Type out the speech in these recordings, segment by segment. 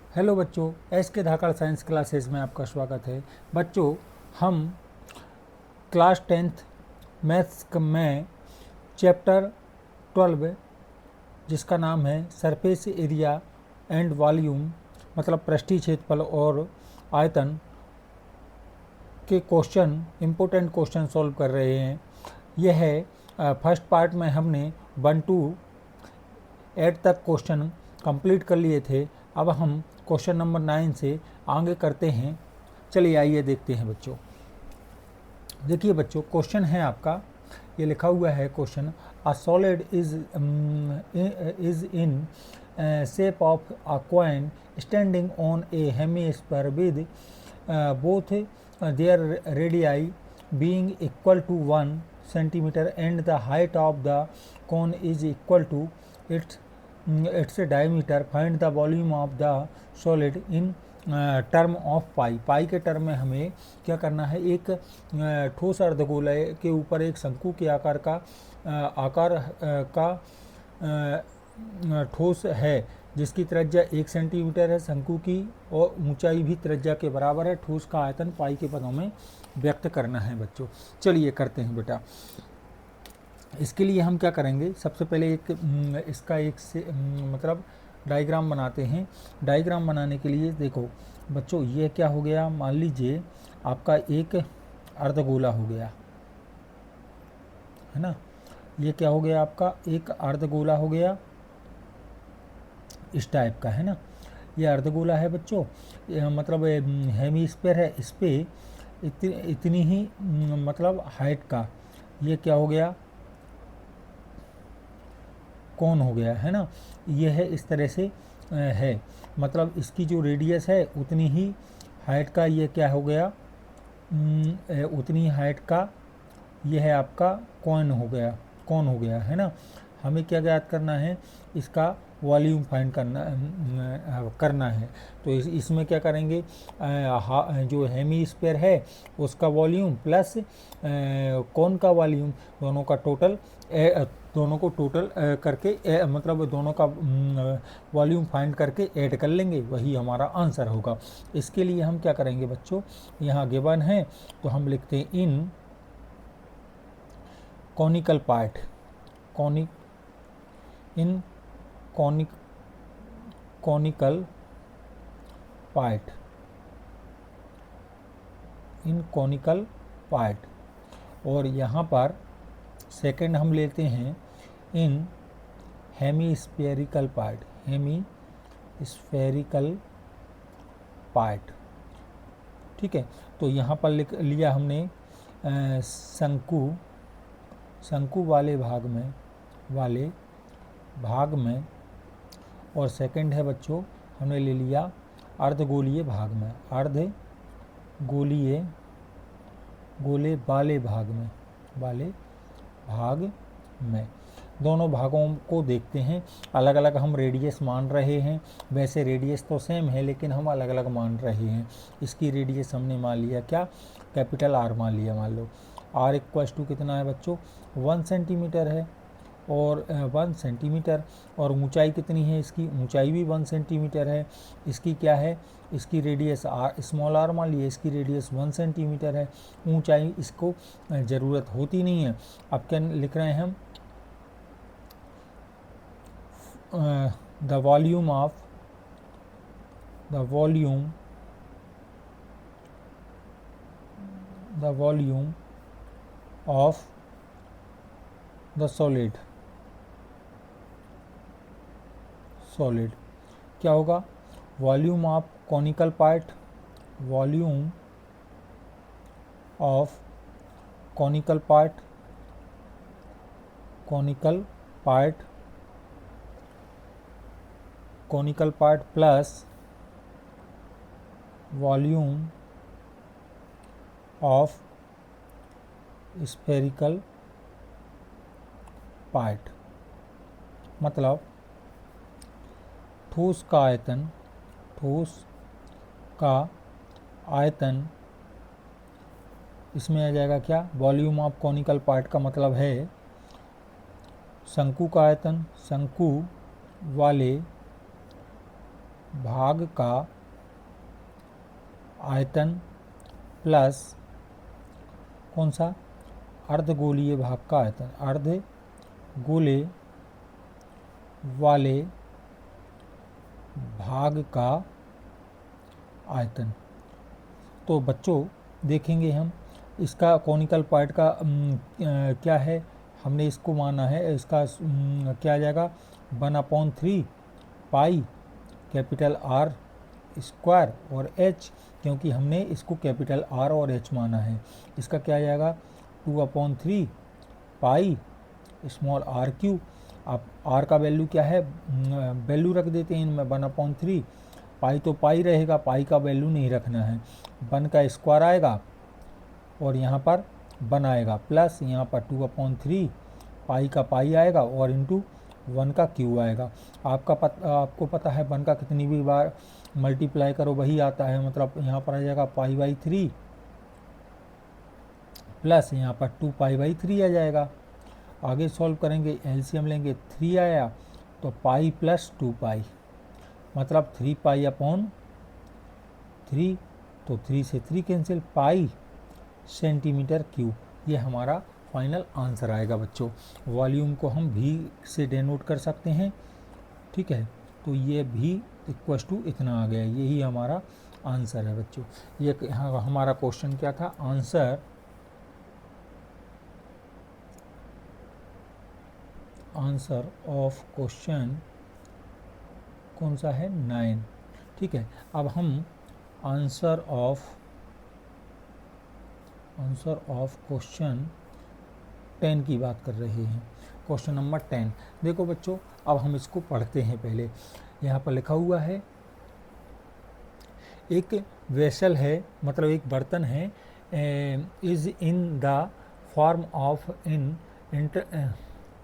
Hello बच्चों, S के धाकड़ science classes में आपका स्वागत है। बच्चों, हम क्लास 10th मैथ्स में चैप्टर 12 जिसका नाम है सरफेस एरिया एंड वॉल्यूम मतलब पृष्ठीय क्षेत्रफल और आयतन के क्वेश्चन, इम्पोर्टेंट क्वेश्चन सॉल्व कर रहे हैं। यह है फर्स्ट पार्ट में हमने 1 to 8 तक क्वेश्चन कंप्लीट कर लिए थे। अब हम क्वेश्चन नंबर 9 से आगे करते हैं। चलिए आइए देखते हैं बच्चों। देखिए बच्चों, क्वेश्चन है आपका, ये लिखा हुआ है question, a solid is in shape of a coin standing on A hemisphere with both there radii being equal to 1 centimeter and the height of the cone is equal to its diameter. Find the volume of the solid in term of pi. Pi के term में हमें क्या करना है, एक ठोस अर्धगोले के ऊपर एक शंकु के आकार का ठोस है जिसकी त्रिज्या 1 सेंटीमीटर है, शंकु की और ऊंचाई भी त्रिज्या के बराबर है। ठोस का आयतन पाई के पदों में व्यक्त करना है बच्चों। चलिए करते हैं बेटा। इसके लिए हम क्या करेंगे, सबसे पहले इसका एक से मतलब डायग्राम बनाते हैं। डायग्राम बनाने के लिए देखो बच्चों, ये क्या हो गया, मान लीजिए आपका एक अर्धगोला हो गया है ना। ये क्या हो गया, आपका एक अर्धगोला हो गया इस टाइप का है ना। ये अर्धगोला है बच्चों, मतलब हेमिस्फीयर है, इस पे इतनी ही मतलब हाइट का ये क्या हो गया, कौन हो गया है ना। ये है इस तरह से है, मतलब इसकी जो रेडियस है उतनी ही हाइट का ये क्या हो गया, उतनी हाइट का ये है आपका कौन हो गया है ना। हमें क्या ज्ञात करना है, इसका वॉल्यूम फाइंड करना है। तो इसमें क्या करेंगे, जो हेमिस्फीयर है उसका वॉल्यूम प्लस कौन का वॉल्यूम, दोनों को टोटल करके मतलब दोनों का वॉल्यूम फाइंड करके ऐड कर लेंगे, वही हमारा आंसर होगा। इसके लिए हम क्या करेंगे बच्चों, यहाँ गिवन है तो हम लिखते हैं इन कॉनिकल पार्ट, कॉनिकल पार्ट। और यहाँ पर सेकंड हम लेते हैं इन हेमिस्फेरिकल पार्ट। ठीक है, तो यहाँ पर लिख लिया हमने शंकु वाले भाग में और सेकंड है बच्चों हमने ले लिया अर्धगोलीय भाग में, गोले वाले भाग में। दोनों भागों को देखते हैं, अलग अलग हम रेडियस मान रहे हैं। वैसे रेडियस तो सेम है लेकिन हम अलग अलग मान रहे हैं। इसकी रेडियस हमने मान लिया क्या, कैपिटल आर मान लिया। मान लो आर इक्वल्स टू कितना है बच्चों, 1 सेंटीमीटर है और 1 सेंटीमीटर, और ऊंचाई कितनी है, इसकी ऊंचाई भी 1 सेंटीमीटर है। इसकी क्या है, इसकी रेडियस आर स्मॉल आर मान लिए, इसकी रेडियस 1 सेंटीमीटर है। ऊंचाई इसको ज़रूरत होती नहीं है। अब क्या लिख रहे हैं हम, the volume of the solid क्या होगा, volume of conical part, volume of conical part plus volume of spherical part. मतलब ठोस का आयतन इसमें आ जाएगा क्या, वॉल्यूम ऑफ कॉनिकल पार्ट का मतलब है शंकु का आयतन, शंकु वाले भाग का आयतन प्लस कौन सा, अर्धगोलीय भाग का आयतन, अर्धगोले वाले भाग का आयतन। तो बच्चों देखेंगे हम इसका कॉनिकल पार्ट का क्या है, हमने इसको माना है, इसका क्या आ जाएगा 1/3 पाई कैपिटल आर स्क्वायर और एच, क्योंकि हमने इसको कैपिटल आर और एच माना है। इसका क्या आ जाएगा 2/3 पाई स्मॉल आर क्यू। आप आर का वैल्यू क्या है, वैल्यू रख देते हैं इनमें 1/3, पाई तो पाई रहेगा, पाई का वैल्यू नहीं रखना है, 1 का स्क्वायर आएगा और यहाँ पर 1 आएगा प्लस यहाँ पर 2/3 पाई का पाई आएगा और इंटू 1 का क्यू आएगा। आपको पता है 1 का कितनी भी बार मल्टीप्लाई करो वही आता है, मतलब यहाँ पर आ जाएगा π/3 प्लस यहाँ पर 2π/3 आ जाएगा। आगे सॉल्व करेंगे, एलसीएम लेंगे, 3 आया तो पाई प्लस 2π मतलब 3π/3, तो 3 से 3 कैंसिल, पाई सेंटीमीटर क्यूब। ये हमारा फाइनल आंसर आएगा बच्चों। वॉल्यूम को हम भी से डिनोट कर सकते हैं, ठीक है, तो ये भी इक्वल टू इतना आ गया, यही हमारा आंसर है बच्चों। ये हमारा क्वेश्चन क्या था, आंसर ऑफ क्वेश्चन कौन सा है 9, ठीक है। अब हम आंसर ऑफ क्वेश्चन 10 की बात कर रहे हैं। क्वेश्चन नंबर 10 देखो बच्चों, अब हम इसको पढ़ते हैं। पहले यहाँ पर लिखा हुआ है एक वेसल है, मतलब एक बर्तन है, is in the form of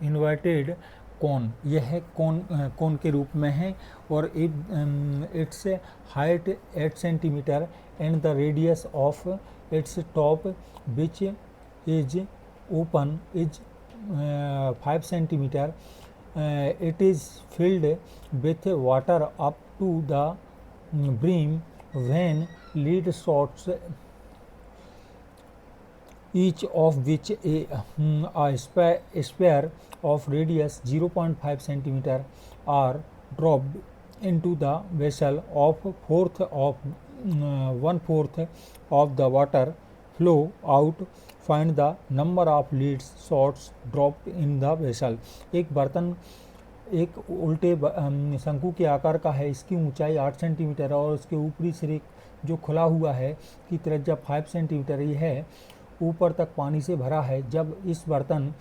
inverted कोन, यह है कोन के रूप में है और it's height 8 centimetre and the radius of its top which is open is 5 centimetre, it is filled with water up to the brim when lead sorts, each of which a sphere of radius 0.5 centimeter are dropped into the vessel of 1/4 of the water flow out, find the number of leads sorts dropped in the vessel। एक बर्तन एक उल्टे शंकु के आकार का है, इसकी ऊंचाई 8 सेंटीमीटर और उसके ऊपरी सिरे जो खुला हुआ है की त्रिज्या 5 सेंटीमीटर ही है, ऊपर तक पानी से भरा है। जब इस बर्तन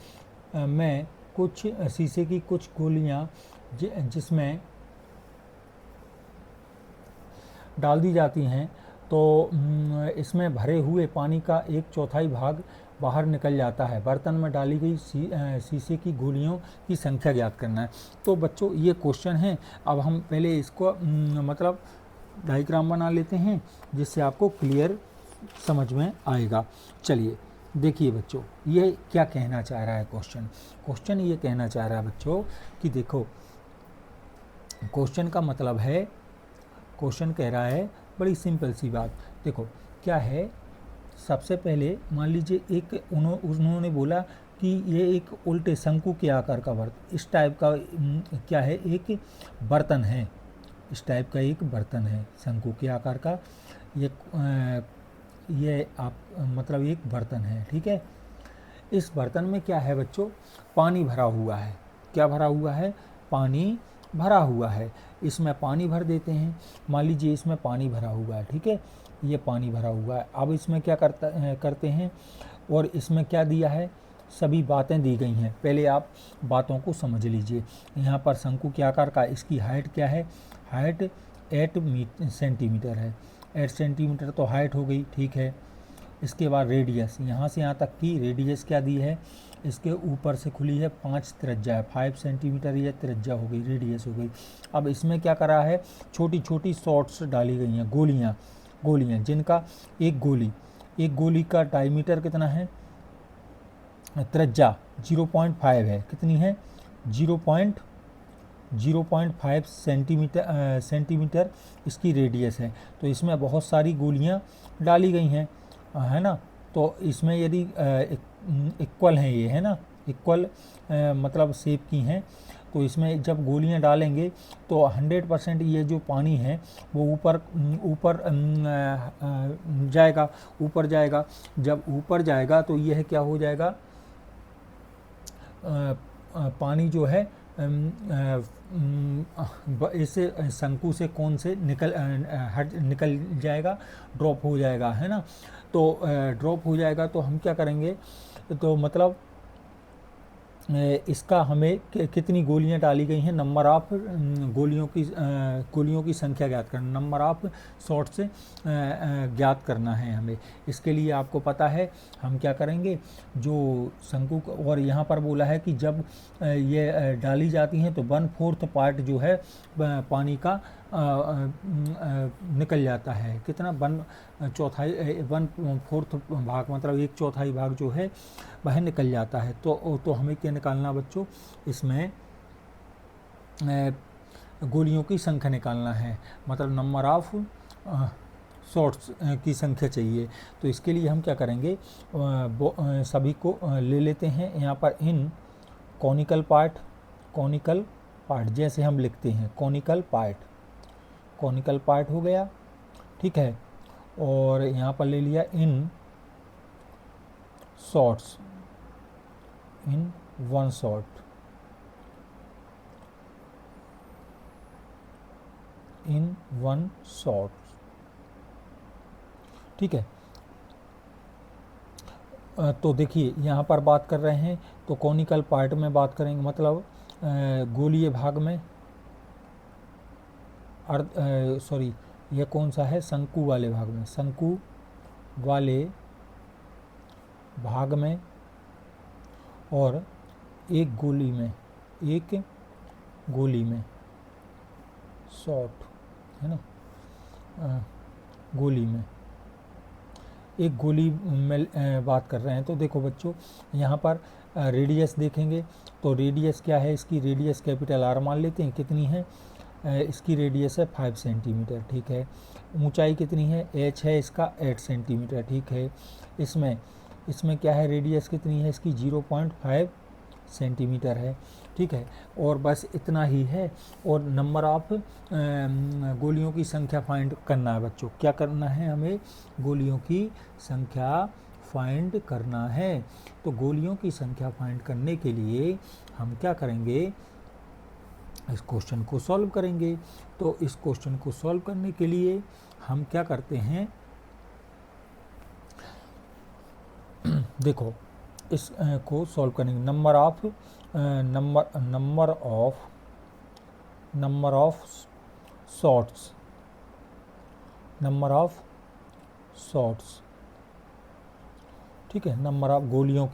में कुछ शीशे की कुछ गोलियां जिसमें डाल दी जाती हैं तो इसमें भरे हुए पानी का 1/4 भाग बाहर निकल जाता है। बर्तन में डाली गई शीशे की गोलियों की संख्या ज्ञात करना है। तो बच्चों ये क्वेश्चन है। अब हम पहले इसको मतलब डायग्राम बना लेते हैं जिससे आपको क्लियर समझ में आएगा। चलिए देखिए बच्चों, ये क्या कहना चाह रहा है क्वेश्चन ये कहना चाह रहा है बच्चों कि देखो, क्वेश्चन का मतलब है, क्वेश्चन कह रहा है बड़ी सिंपल सी बात। देखो क्या है, सबसे पहले मान लीजिए एक उन्होंने बोला कि ये एक उल्टे शंकु के आकार का बर्तन, इस टाइप का क्या है, एक बर्तन है, इस टाइप का एक बर्तन है शंकु के आकार का, ये आप मतलब एक बर्तन है, ठीक है। इस बर्तन में क्या है बच्चों, पानी भरा हुआ है। क्या भरा हुआ है, पानी भरा हुआ है। इसमें पानी भर देते हैं, मान लीजिए इसमें पानी भरा हुआ है, ठीक है, ये पानी भरा हुआ है। अब इसमें क्या करते हैं और इसमें क्या दिया है, सभी बातें दी गई हैं। पहले आप बातों को समझ लीजिए। यहाँ पर शंकु के आकार का, इसकी हाइट क्या है, हाइट 8 सेंटीमीटर है, 8 सेंटीमीटर तो हाइट हो गई, ठीक है। इसके बाद रेडियस, यहाँ से यहाँ तक की रेडियस क्या दी है, इसके ऊपर से खुली है 5 त्रिज्या है, 5 सेंटीमीटर ये त्रिज्या हो गई, रेडियस हो गई। अब इसमें क्या करा है, छोटी छोटी शॉट्स डाली गई हैं, गोलियाँ जिनका एक गोली का डायमीटर कितना है, त्रिज्या 0.5 है, कितनी है 0.5 0.5 सेंटीमीटर इसकी रेडियस है। तो इसमें बहुत सारी गोलियां डाली गई हैं, है ना। तो इसमें यदि इक्वल हैं, ये है ना, इक्वल मतलब शेप की हैं, तो इसमें जब गोलियां डालेंगे तो 100% ये जो पानी है वो ऊपर ऊपर जाएगा, ऊपर जाएगा। जब ऊपर जाएगा तो यह क्या हो जाएगा, पानी जो है इससे शंकु से कोन से निकल जाएगा, ड्रॉप हो जाएगा, है ना। तो ड्रॉप हो जाएगा तो हम क्या करेंगे, तो मतलब इसका हमें कितनी गोलियां डाली गई हैं, नंबर ऑफ गोलियों की संख्या ज्ञात करना, नंबर ऑफ शॉट्स ज्ञात करना है हमें। इसके लिए आपको पता है हम क्या करेंगे, जो शंकु और यहाँ पर बोला है कि जब ये डाली जाती हैं तो 1/4 पार्ट जो है पानी का निकल जाता है। कितना, 1/4 भाग, मतलब 1/4 भाग जो है वह निकल जाता है। तो हमें क्या निकालना बच्चों, इसमें गोलियों की संख्या निकालना है, मतलब नंबर ऑफ शॉट्स की संख्या चाहिए। तो इसके लिए हम क्या करेंगे, सभी को ले लेते हैं यहाँ पर इन कॉनिकल पार्ट जैसे हम लिखते हैं, कॉनिकल पार्ट हो गया, ठीक है। और यहाँ पर ले लिया इन शॉट्स, इन 1 शॉट, इन 1 शॉट, ठीक है। तो देखिए यहाँ पर बात कर रहे हैं तो कॉनिकल पार्ट में बात करेंगे, मतलब गोलीय भाग में, सॉरी यह कौन सा है, शंकु वाले भाग में, शंकु वाले भाग में, और एक गोली में शॉट, है ना, गोली में, एक गोली में बात कर रहे हैं। तो देखो बच्चों यहाँ पर रेडियस देखेंगे तो रेडियस क्या है, इसकी रेडियस कैपिटल R मान लेते हैं, कितनी है, इसकी रेडियस है 5 सेंटीमीटर, ठीक है। ऊंचाई कितनी है, h है इसका 8 सेंटीमीटर, ठीक है। इसमें क्या है, रेडियस कितनी है इसकी, 0.5 सेंटीमीटर है, ठीक है। और बस इतना ही है। और नंबर ऑफ गोलियों की संख्या फाइंड करना है बच्चों, क्या करना है हमें, गोलियों की संख्या फाइंड करना है। तो गोलियों की संख्या फाइंड करने के लिए हम क्या करेंगे, इस क्वेश्चन को सॉल्व करेंगे। तो इस क्वेश्चन को सॉल्व करने के लिए हम क्या करते हैं, देखो इस को सॉल्व करेंगे, नंबर ऑफ शॉट्स, ठीक है। नंबर ऑफ गोलियों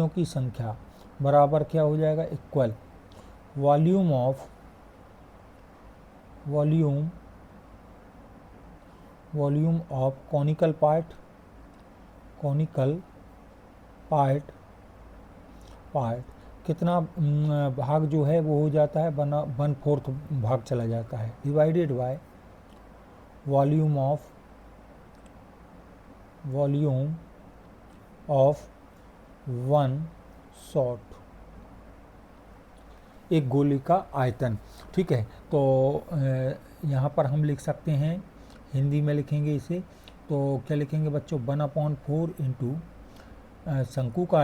की संख्या बराबर क्या हो जाएगा, equal volume of conical part, कितना भाग जो है वो हो जाता है, 1/4 भाग चला जाता है, divided by volume of 1 shot, एक गोली का आयतन, ठीक है। तो यहाँ पर हम लिख सकते हैं, हिंदी में लिखेंगे इसे, तो क्या लिखेंगे बच्चों, 1/4 इंटू शंकु का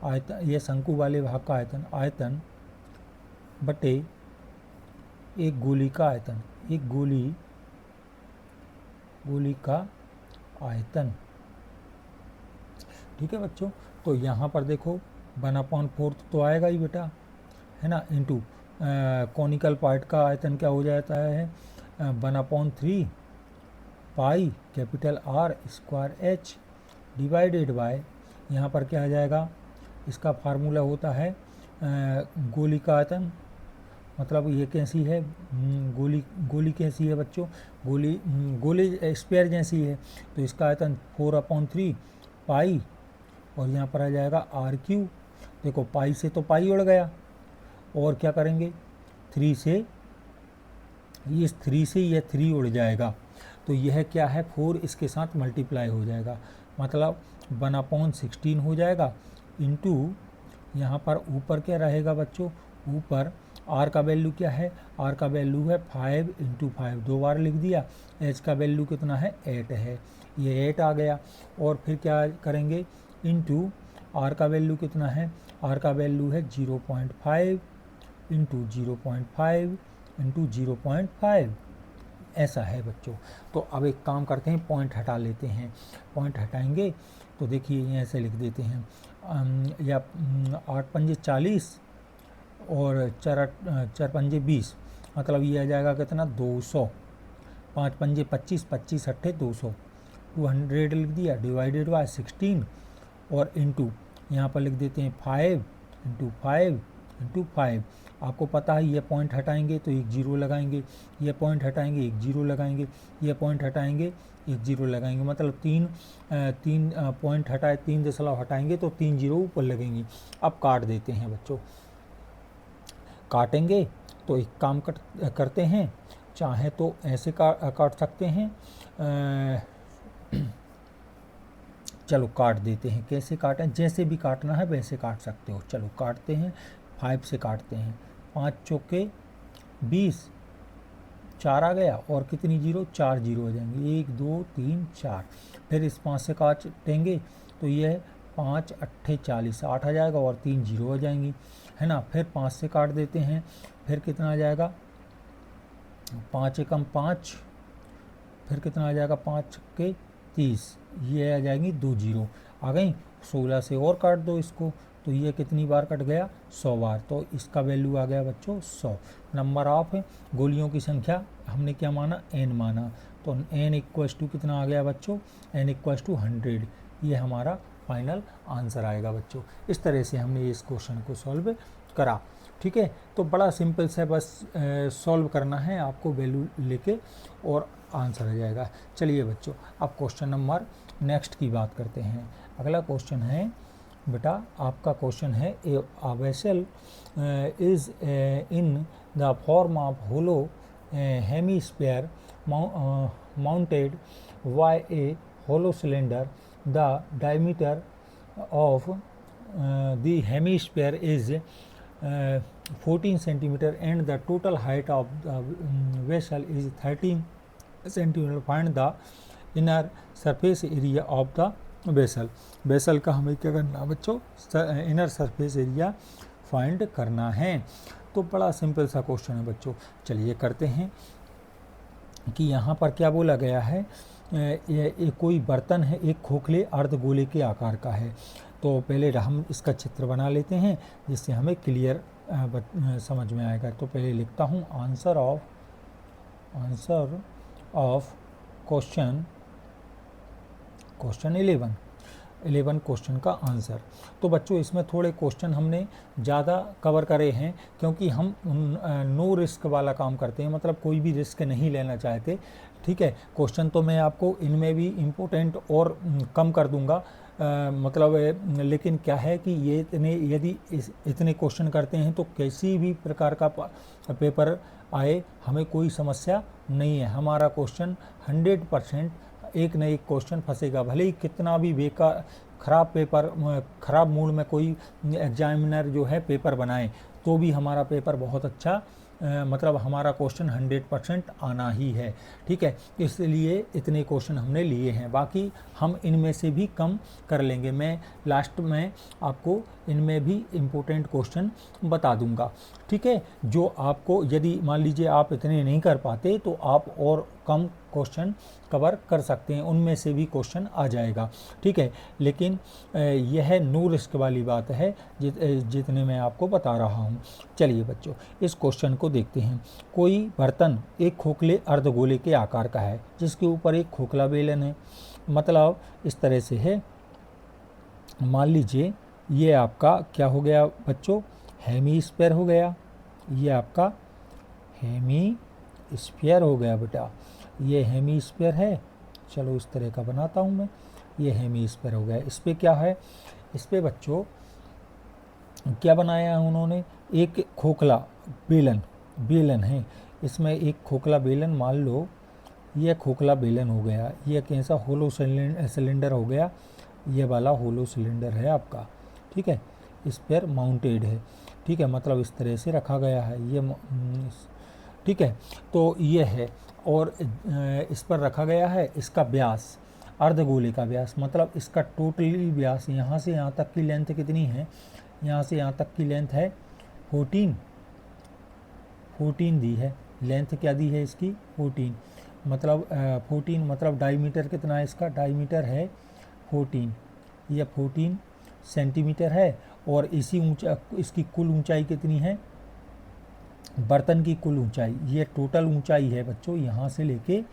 आयतन, यह शंकु वाले भाग का आयतन बटे एक गोली का आयतन, एक गोली का आयतन, ठीक है बच्चों। तो यहाँ पर देखो 1/4 तो आएगा ही बेटा, है ना, इंटू कॉनिकल पार्ट का आयतन क्या हो जाता है, 1/3 pi capital R square H divided by, यहाँ पर क्या आ जाएगा, इसका फार्मूला होता है गोली का आयतन मतलब ये कैसी है, गोली कैसी है बच्चों, गोली स्पेयर जैसी है। तो इसका आयतन 4/3 पाई, और यहाँ पर आ जाएगा RQ। देखो पाई से तो पाई उड़ गया, और क्या करेंगे 3 से, इस 3 से यह 3 उड़ जाएगा, तो यह क्या है 4 इसके साथ मल्टीप्लाई हो जाएगा, मतलब 1/16 हो जाएगा, इंटू यहाँ पर ऊपर क्या रहेगा बच्चों, ऊपर R का वैल्यू क्या है, R का वैल्यू है 5 × 5, 2 बार लिख दिया। H का वैल्यू कितना है 8 है, ये 8 आ गया। और फिर क्या करेंगे, इंटू R का वैल्यू कितना है, R का वैल्यू है 0.5 इंटू 0.5 इंटू 0.5, ऐसा है बच्चों। तो अब एक काम करते हैं, पॉइंट हटा लेते हैं। पॉइंट हटाएंगे तो देखिए ये ऐसे लिख देते हैं, या 8 पंजे 40 और 4 पंजे 20, मतलब ये आ जाएगा कितना 200, 5 पंजे 25, 25 अट्ठे 200, 200 लिख दिया, डिवाइडेड बाय 16, और इंटू यहाँ पर लिख देते हैं 5 इंटू 5 इंटू 5। आपको पता है ये पॉइंट हटाएंगे तो एक जीरो लगाएंगे, ये पॉइंट हटाएंगे एक जीरो लगाएंगे, ये पॉइंट हटाएंगे एक जीरो लगाएंगे, मतलब तीन पॉइंट हटाए, 3 दशमलव हटाएंगे तो 3 जीरो ऊपर लगेंगी। अब काट देते हैं बच्चों, काटेंगे तो एक काम करते हैं, चाहे तो ऐसे काट सकते हैं, चलो काट देते हैं, कैसे काटें, जैसे भी काटना है वैसे काट सकते हो। चलो काटते हैं, 5 से काटते हैं, 5 चौके 20, 4 आ गया, और कितनी जीरो, 4 जीरो हो जाएंगे, 1 2 3 4। फिर इस 5 से काटेंगे तो ये 5 अट्ठे 40, 8 आ जाएगा, और 3 जीरो हो जाएंगी, है ना। फिर 5 से काट देते हैं, फिर कितना आ जाएगा, 5 एकम 5, फिर कितना आ जाएगा, 5 के 30, ये आ जाएंगी 2 जीरो आ गई। 16 से और काट दो इसको, तो ये कितनी बार कट गया, 100 बार, तो इसका वैल्यू आ गया बच्चों 100। नंबर ऑफ गोलियों की संख्या हमने क्या माना, n माना, तो n इक्वल्स टू कितना आ गया बच्चों, n इक्वल्स टू 100, ये हमारा फाइनल आंसर आएगा बच्चों। इस तरह से हमने इस क्वेश्चन को सॉल्व करा, ठीक है। तो बड़ा सिंपल से बस सॉल्व करना है आपको, वैल्यू लेके और आंसर आ जाएगा। चलिए बच्चों अब क्वेश्चन नंबर नेक्स्ट की बात करते हैं। अगला क्वेश्चन है बेटा, आपका क्वेश्चन है, a vessel is in the form of hollow hemisphere mounted by a hollow cylinder, the diameter of the hemisphere is 14 centimeter and the total height of the vessel is 13 centimeter. Find the inner surface area of the vessel. vessel का हमें क्या करना है बच्चों, inner surface area find करना है। तो बड़ा सिंपल सा क्वेश्चन है बच्चों। चलिए करते हैं कि यहाँ पर क्या बोला गया है, ये कोई बर्तन है, एक खोखले अर्धगोले के आकार का है। तो पहले हम इसका चित्र बना लेते हैं जिससे हमें क्लियर समझ में आएगा। तो पहले लिखता हूँ आंसर ऑफ क्वेश्चन 11 क्वेश्चन का आंसर। तो बच्चों इसमें थोड़े क्वेश्चन हमने ज़्यादा कवर करे हैं क्योंकि हम नो रिस्क वाला काम करते हैं, मतलब कोई भी रिस्क नहीं लेना चाहते, ठीक है। क्वेश्चन तो मैं आपको इनमें भी इम्पोर्टेंट और कम कर दूंगा, मतलब लेकिन क्या है कि ये यदि इतने क्वेश्चन करते हैं तो किसी भी प्रकार का पेपर आए हमें कोई समस्या नहीं है। हमारा क्वेश्चन 100% एक न एक क्वेश्चन फंसेगा, भले ही कितना भी बेकार खराब मूड में कोई एग्जामिनर जो है पेपर बनाए तो भी हमारा पेपर बहुत अच्छा, मतलब हमारा क्वेश्चन 100% आना ही है, ठीक है। इसलिए इतने क्वेश्चन हमने लिए हैं, बाकी हम इनमें से भी कम कर लेंगे। मैं लास्ट में आपको इनमें भी इम्पोर्टेंट क्वेश्चन बता दूंगा, ठीक है। जो आपको यदि मान लीजिए आप इतने नहीं कर पाते तो आप और कम क्वेश्चन कवर कर सकते हैं, उनमें से भी क्वेश्चन आ जाएगा, ठीक है। लेकिन यह नो रिस्क वाली बात है जितने मैं आपको बता रहा हूँ। चलिए बच्चों इस क्वेश्चन को देखते हैं। कोई बर्तन एक खोखले अर्धगोले के आकार का है जिसके ऊपर एक खोखला बेलन है, मतलब इस तरह से है। मान लीजिए ये आपका क्या हो गया बच्चों, हेमीस्फीयर हो गया, ये आपका हेमी स्फीयर हो गया बेटा। ये हेमी स्फीयर है, चलो इस तरह का बनाता हूँ मैं, ये हेमी स्फीयर हो गया। इस पर क्या है, इस पर बच्चों क्या बनाया है उन्होंने, एक खोखला बेलन, बेलन है इसमें, एक खोखला बेलन मान लो, ये खोखला बेलन हो गया, ये कैसा होलो सिलेंडर हो गया, ये वाला होलो सिलेंडर है आपका, ठीक है, इस पर माउंटेड है, ठीक है, मतलब इस तरह से रखा गया है ये, ठीक है। तो ये है, और इस पर रखा गया है, इसका व्यास, अर्धगोले का व्यास, मतलब इसका टोटली व्यास यहाँ से यहाँ तक की लेंथ कितनी है, यहाँ से यहाँ तक की लेंथ है 14 दी है, लेंथ क्या दी है इसकी 14, मतलब 14 मतलब डाईमीटर कितना है इसका, डाईमीटर है 14, यह 14 सेंटीमीटर है। और इसी ऊंचा, इसकी कुल ऊंचाई कितनी है, बर्तन की कुल ऊंचाई, ये टोटल ऊंचाई है बच्चों, यहाँ से लेके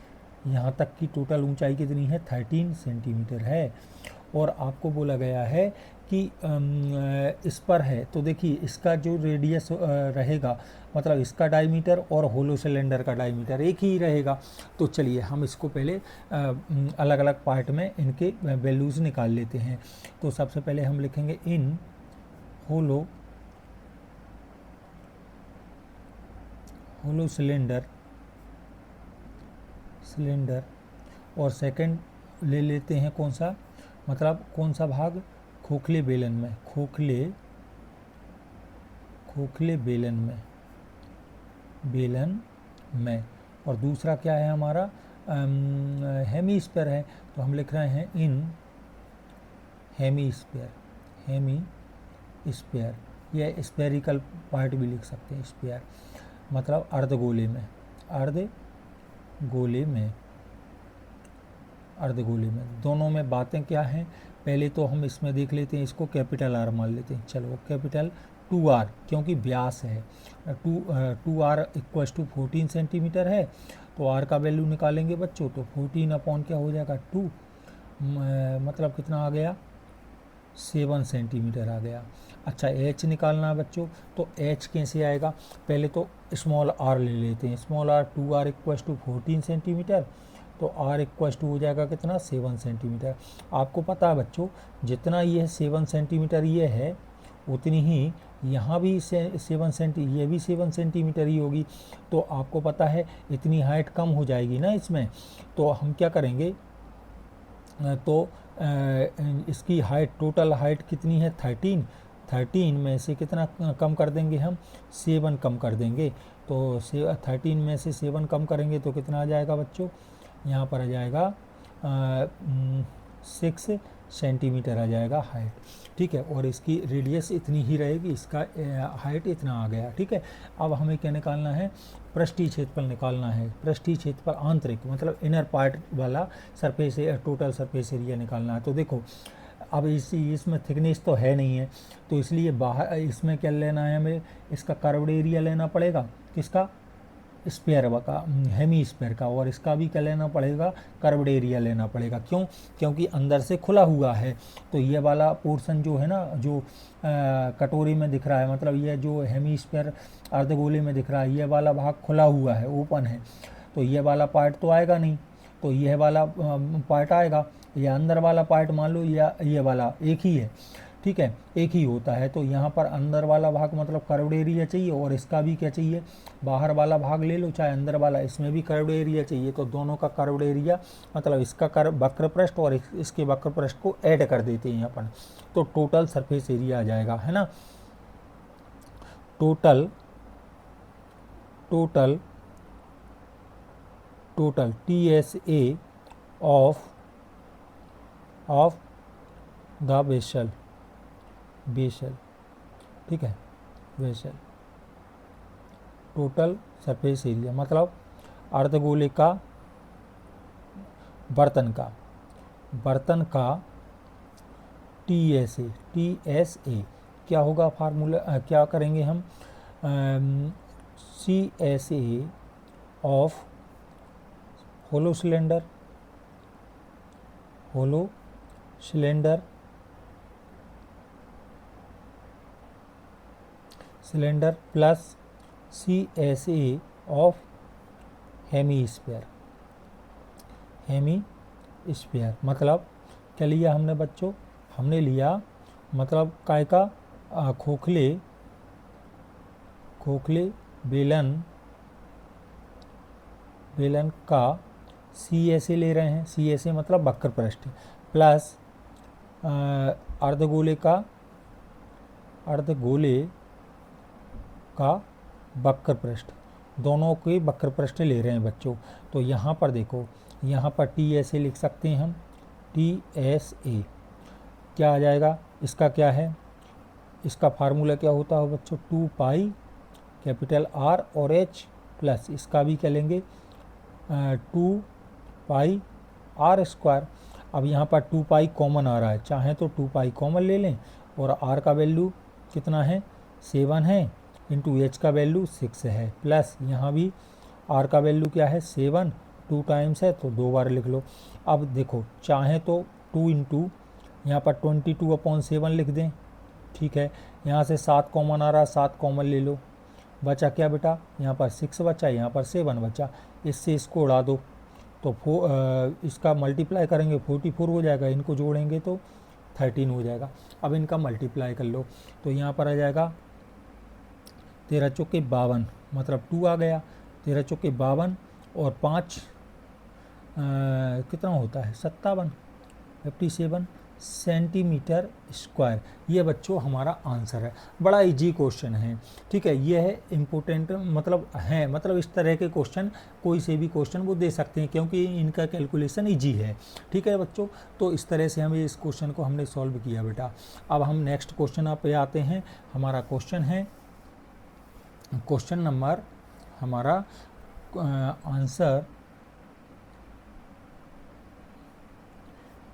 यहाँ तक की टोटल ऊंचाई कितनी है 13 सेंटीमीटर है। और आपको बोला गया है कि इस पर है, तो देखिए इसका जो रेडियस रहेगा, मतलब इसका डायमीटर और होलो सिलेंडर का डायमीटर एक ही रहेगा। तो चलिए हम इसको पहले अलग अलग पार्ट में इनके वैल्यूज़ निकाल लेते हैं। तो सबसे पहले हम लिखेंगे इन होलो सिलेंडर, और सेकंड ले लेते हैं कौन सा, मतलब कौन सा भाग, खोखले बेलन में, खोखले बेलन में। और दूसरा क्या है हमारा, हेमी स्फीयर है, तो हम लिख रहे हैं इन हेमी स्फीयर, यह स्फेरिकल पार्ट भी लिख सकते हैं, स्फीयर मतलब अर्धगोले में, दोनों में बातें क्या हैं, पहले तो हम इसमें देख लेते हैं, इसको कैपिटल आर मान लेते हैं, चलो कैपिटल 2R, क्योंकि व्यास है, 2R इक्वल्स टू 14 सेंटीमीटर है, तो R का वैल्यू निकालेंगे बच्चों, तो 14 अपॉन क्या हो जाएगा 2, मतलब कितना आ गया 7 सेंटीमीटर आ गया। अच्छा H निकालना है बच्चों, तो H कैसे आएगा, पहले तो स्मॉल r ले लेते हैं, small r 2R equals to 14 centimetre, तो r इक्वल्स टू हो जाएगा कितना 7 सेंटीमीटर। आपको पता है बच्चों, जितना ये 7 सेंटीमीटर ये है, उतनी ही यहाँ भी 7 ये भी 7 सेंटीमीटर ही होगी। तो आपको पता है इतनी हाइट कम हो जाएगी ना इसमें, तो हम क्या करेंगे, तो इसकी हाइट, टोटल हाइट कितनी है 13 में से कितना कम कर देंगे हम, 7 कम कर देंगे, तो 13 में से 7 कम करेंगे तो कितना आ जाएगा बच्चों, यहाँ पर आ जाएगा 6 सेंटीमीटर आ जाएगा हाइट, ठीक है, और इसकी रेडियस इतनी ही रहेगी, इसका हाइट इतना आ गया, ठीक है। अब हमें क्या निकालना है, पृष्ठीय क्षेत्रफल निकालना है, पृष्ठीय क्षेत्रफल आंतरिक मतलब इनर पार्ट वाला सरफेस, टोटल सरफेस एरिया निकालना है। तो देखो अब इसमें थिकनेस तो है नहीं है, तो इसलिए बाहर इसमें क्या लेना है हमें, इसका कर्व्ड एरिया लेना पड़ेगा, किसका, स्पेयर का, हेमी स्पेयर का, और इसका भी क्या लेना पड़ेगा, कर्व्ड एरिया लेना पड़ेगा। क्यों, क्योंकि अंदर से खुला हुआ है, तो ये वाला पोर्शन जो है ना, जो कटोरी में दिख रहा है, मतलब ये जो हेमी स्पेयर अर्धगोले में दिख रहा है, ये वाला भाग खुला हुआ है, ओपन है, तो ये वाला पार्ट तो आएगा नहीं, तो यह वाला पार्ट आएगा, या अंदर वाला पार्ट मान लो, या ये वाला एक ही है, ठीक है, एक ही होता है। तो यहाँ पर अंदर वाला भाग मतलब कर्व्ड एरिया चाहिए, और इसका भी क्या चाहिए, बाहर वाला भाग ले लो चाहे अंदर वाला, इसमें भी कर्व्ड एरिया चाहिए, तो दोनों का कर्व्ड एरिया मतलब इसका वक्र पृष्ठ और इसके वक्र पृष्ठ को ऐड कर देते हैं अपन, तो टोटल सरफेस एरिया आ जाएगा, है ना, total TSA of the vessel, ठीक है, वेसल, टोटल सरफेस एरिया मतलब अर्धगोले का बर्तन का TSA क्या होगा फार्मूला, क्या करेंगे हम, CSA of hollow cylinder plus CSA of hemisphere. Hemisphere मतलब क्या लिया हमने बच्चों, हमने लिया मतलब काय का खोखले बेलन का सी ऐसे ले रहे हैं, सी ऐसे मतलब वक्र पृष्ठ, प्लस अर्धगोले का वक्र पृष्ठ, दोनों के वक्र पृष्ठ ले रहे हैं बच्चों। तो यहाँ पर देखो, यहाँ पर टी ऐसे लिख सकते हैं हम, टी एस ए क्या आ जाएगा, इसका क्या है, इसका फार्मूला क्या होता है बच्चों, 2 पाई कैपिटल आर और एच प्लस इसका भी क्या लेंगे 2 पाई आर स्क्वायर। अब यहाँ पर 2 पाई कॉमन आ रहा है, चाहे तो 2 पाई कॉमन ले लें और आर का वैल्यू कितना है 7 है, इंटू एच का वैल्यू 6 है, प्लस यहाँ भी आर का वैल्यू क्या है 7, 2 टाइम्स है तो 2 बार लिख लो। अब देखो चाहे तो 2 इंटू यहाँ पर 22/7 लिख दें, ठीक है। यहाँ से 7 कॉमन आ रहा है, 7 कॉमन ले लो, बचा क्या बेटा, यहाँ पर 6 बचा, यहाँ पर 7 बचा, इससे इसको उड़ा दो तो इसका मल्टीप्लाई करेंगे 44 हो जाएगा, इनको जोड़ेंगे तो 13 हो जाएगा। अब इनका मल्टीप्लाई कर लो तो यहाँ पर आ जाएगा 13 चौके 52 मतलब 2 आ गया, 13 चौके 52 और 5 कितना होता है 57 सेंटीमीटर स्क्वायर। ये बच्चों हमारा आंसर है। बड़ा इजी क्वेश्चन है, ठीक है। ये है इम्पोर्टेंट मतलब इस तरह के क्वेश्चन कोई से भी क्वेश्चन वो दे सकते हैं क्योंकि इनका कैलकुलेशन इजी है, ठीक है बच्चों। तो इस तरह से हमें इस क्वेश्चन को हमने सॉल्व किया बेटा। अब हम नेक्स्ट क्वेश्चन पे आते हैं। हमारा क्वेश्चन है क्वेश्चन नंबर हमारा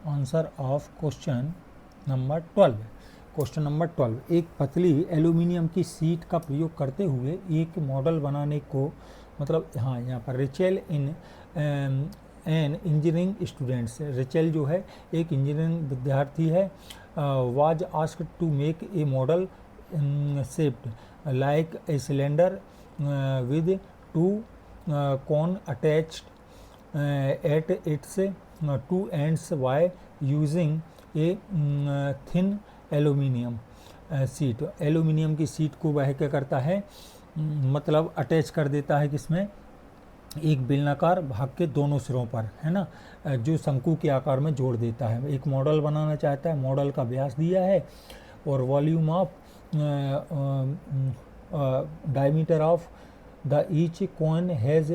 answer of question number 12। Question number 12, एक पतली एल्यूमिनियम की सीट का प्रयोग करते हुए एक मॉडल बनाने को मतलब हाँ यहाँ पर Rachel an engineering students, Rachel जो है एक इंजीनियरिंग विद्यार्थी है, was asked to make a model shaped like a cylinder with 2 cone attached at its 2 ends by using a thin aluminium sheet. Aluminium की सीट को वह क्या करता है मतलब अटैच कर देता है किसमें, एक बेलनाकार भाग के दोनों सिरों पर, है ना, जो शंकु के आकार में जोड़ देता है। एक मॉडल बनाना चाहता है, मॉडल का व्यास दिया है और volume of diameter of the each coin has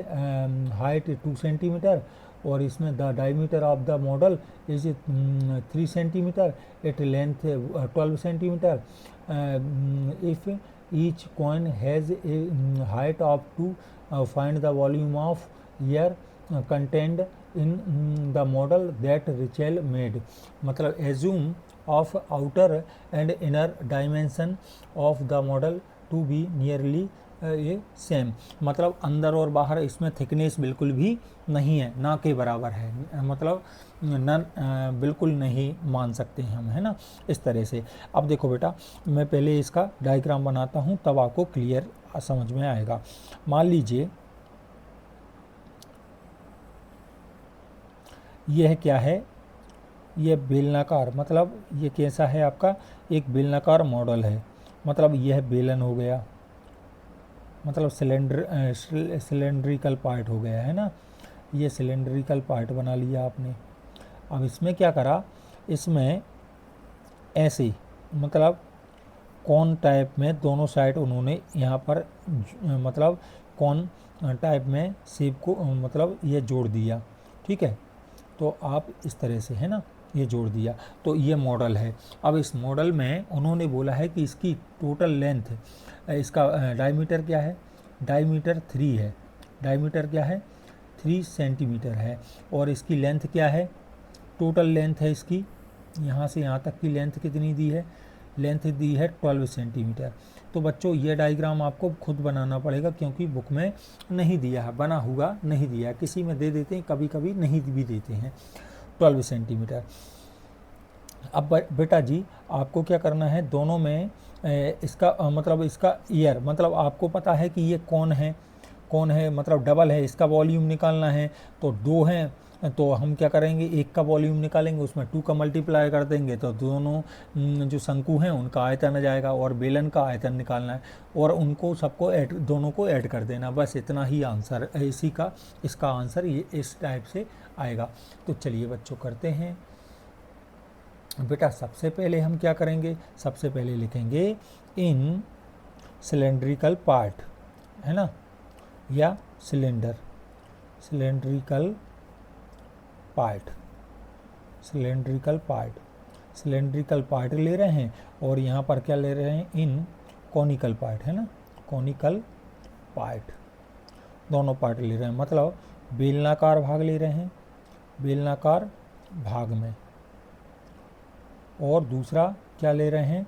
height 2 centimetre और इसमें the diameter of the model is 3 centimetre, at length 12 centimetre. If each coin has a height of 2, find the volume of air contained in the model that Rachel made. मतलब assume of outer and inner dimension of the model to be nearly ये same, मतलब अंदर और बाहर इसमें thickness बिल्कुल भी नहीं है, ना के बराबर है, मतलब न बिल्कुल नहीं मान सकते हैं हम, है ना, इस तरह से। अब देखो बेटा मैं पहले इसका डायग्राम बनाता हूँ तब आपको क्लियर समझ में आएगा। मान लीजिए यह क्या है, यह बेलनाकार, मतलब ये कैसा है आपका एक बेलनाकार मॉडल है, मतलब यह बेलन हो गया, मतलब सिलेंड्रिकल पार्ट हो गया, है ना, ये सिलेंड्रिकल पार्ट बना लिया आपने। अब इसमें क्या करा, इसमें ऐसे मतलब कॉन टाइप में दोनों साइड उन्होंने यहाँ पर मतलब कॉन टाइप में शेप को मतलब ये जोड़ दिया, ठीक है। तो आप इस तरह से, है ना, ये जोड़ दिया, तो ये मॉडल है। अब इस मॉडल में उन्होंने बोला है कि इसकी टोटल लेंथ, इसका डायमीटर क्या है, डायमीटर 3 है, डायमीटर क्या है 3 सेंटीमीटर है, और इसकी लेंथ क्या है, टोटल लेंथ है इसकी यहाँ से यहाँ तक की लेंथ कितनी दी है, लेंथ दी है 12 सेंटीमीटर। तो बच्चों ये डायग्राम आपको खुद बनाना पड़ेगा क्योंकि बुक में नहीं दिया है, बना हुआ नहीं दिया है, किसी में दे देते हैं, कभी कभी नहीं भी देते हैं 12 सेंटीमीटर। अब बेटा जी आपको क्या करना है, दोनों में इसका मतलब इसका ईयर, मतलब आपको पता है कि ये कौन है, कौन है, मतलब डबल है, इसका वॉल्यूम निकालना है तो 2 हैं, तो हम क्या करेंगे, एक का वॉल्यूम निकालेंगे, उसमें 2 का मल्टीप्लाई कर देंगे तो दोनों जो शंकु हैं उनका आयतन आ जाएगा, और बेलन का आयतन निकालना है और उनको सबको ऐड, दोनों को ऐड कर देना, बस इतना ही आंसर इसी का, इसका आंसर ये इस टाइप से आएगा। तो चलिए बच्चों करते हैं। बेटा सबसे पहले हम क्या करेंगे, सबसे पहले लिखेंगे इन सिलेंड्रिकल पार्ट, है ना, या cylinder, cylindrical part, cylindrical part, cylindrical part ले रहे हैं, और यहाँ पर क्या ले रहे हैं, इन कॉनिकल पार्ट, है ना, कॉनिकल पार्ट, दोनों पार्ट ले रहे हैं, मतलब बेलनाकार भाग ले रहे हैं, बेलनाकार भाग में, और दूसरा क्या ले रहे हैं,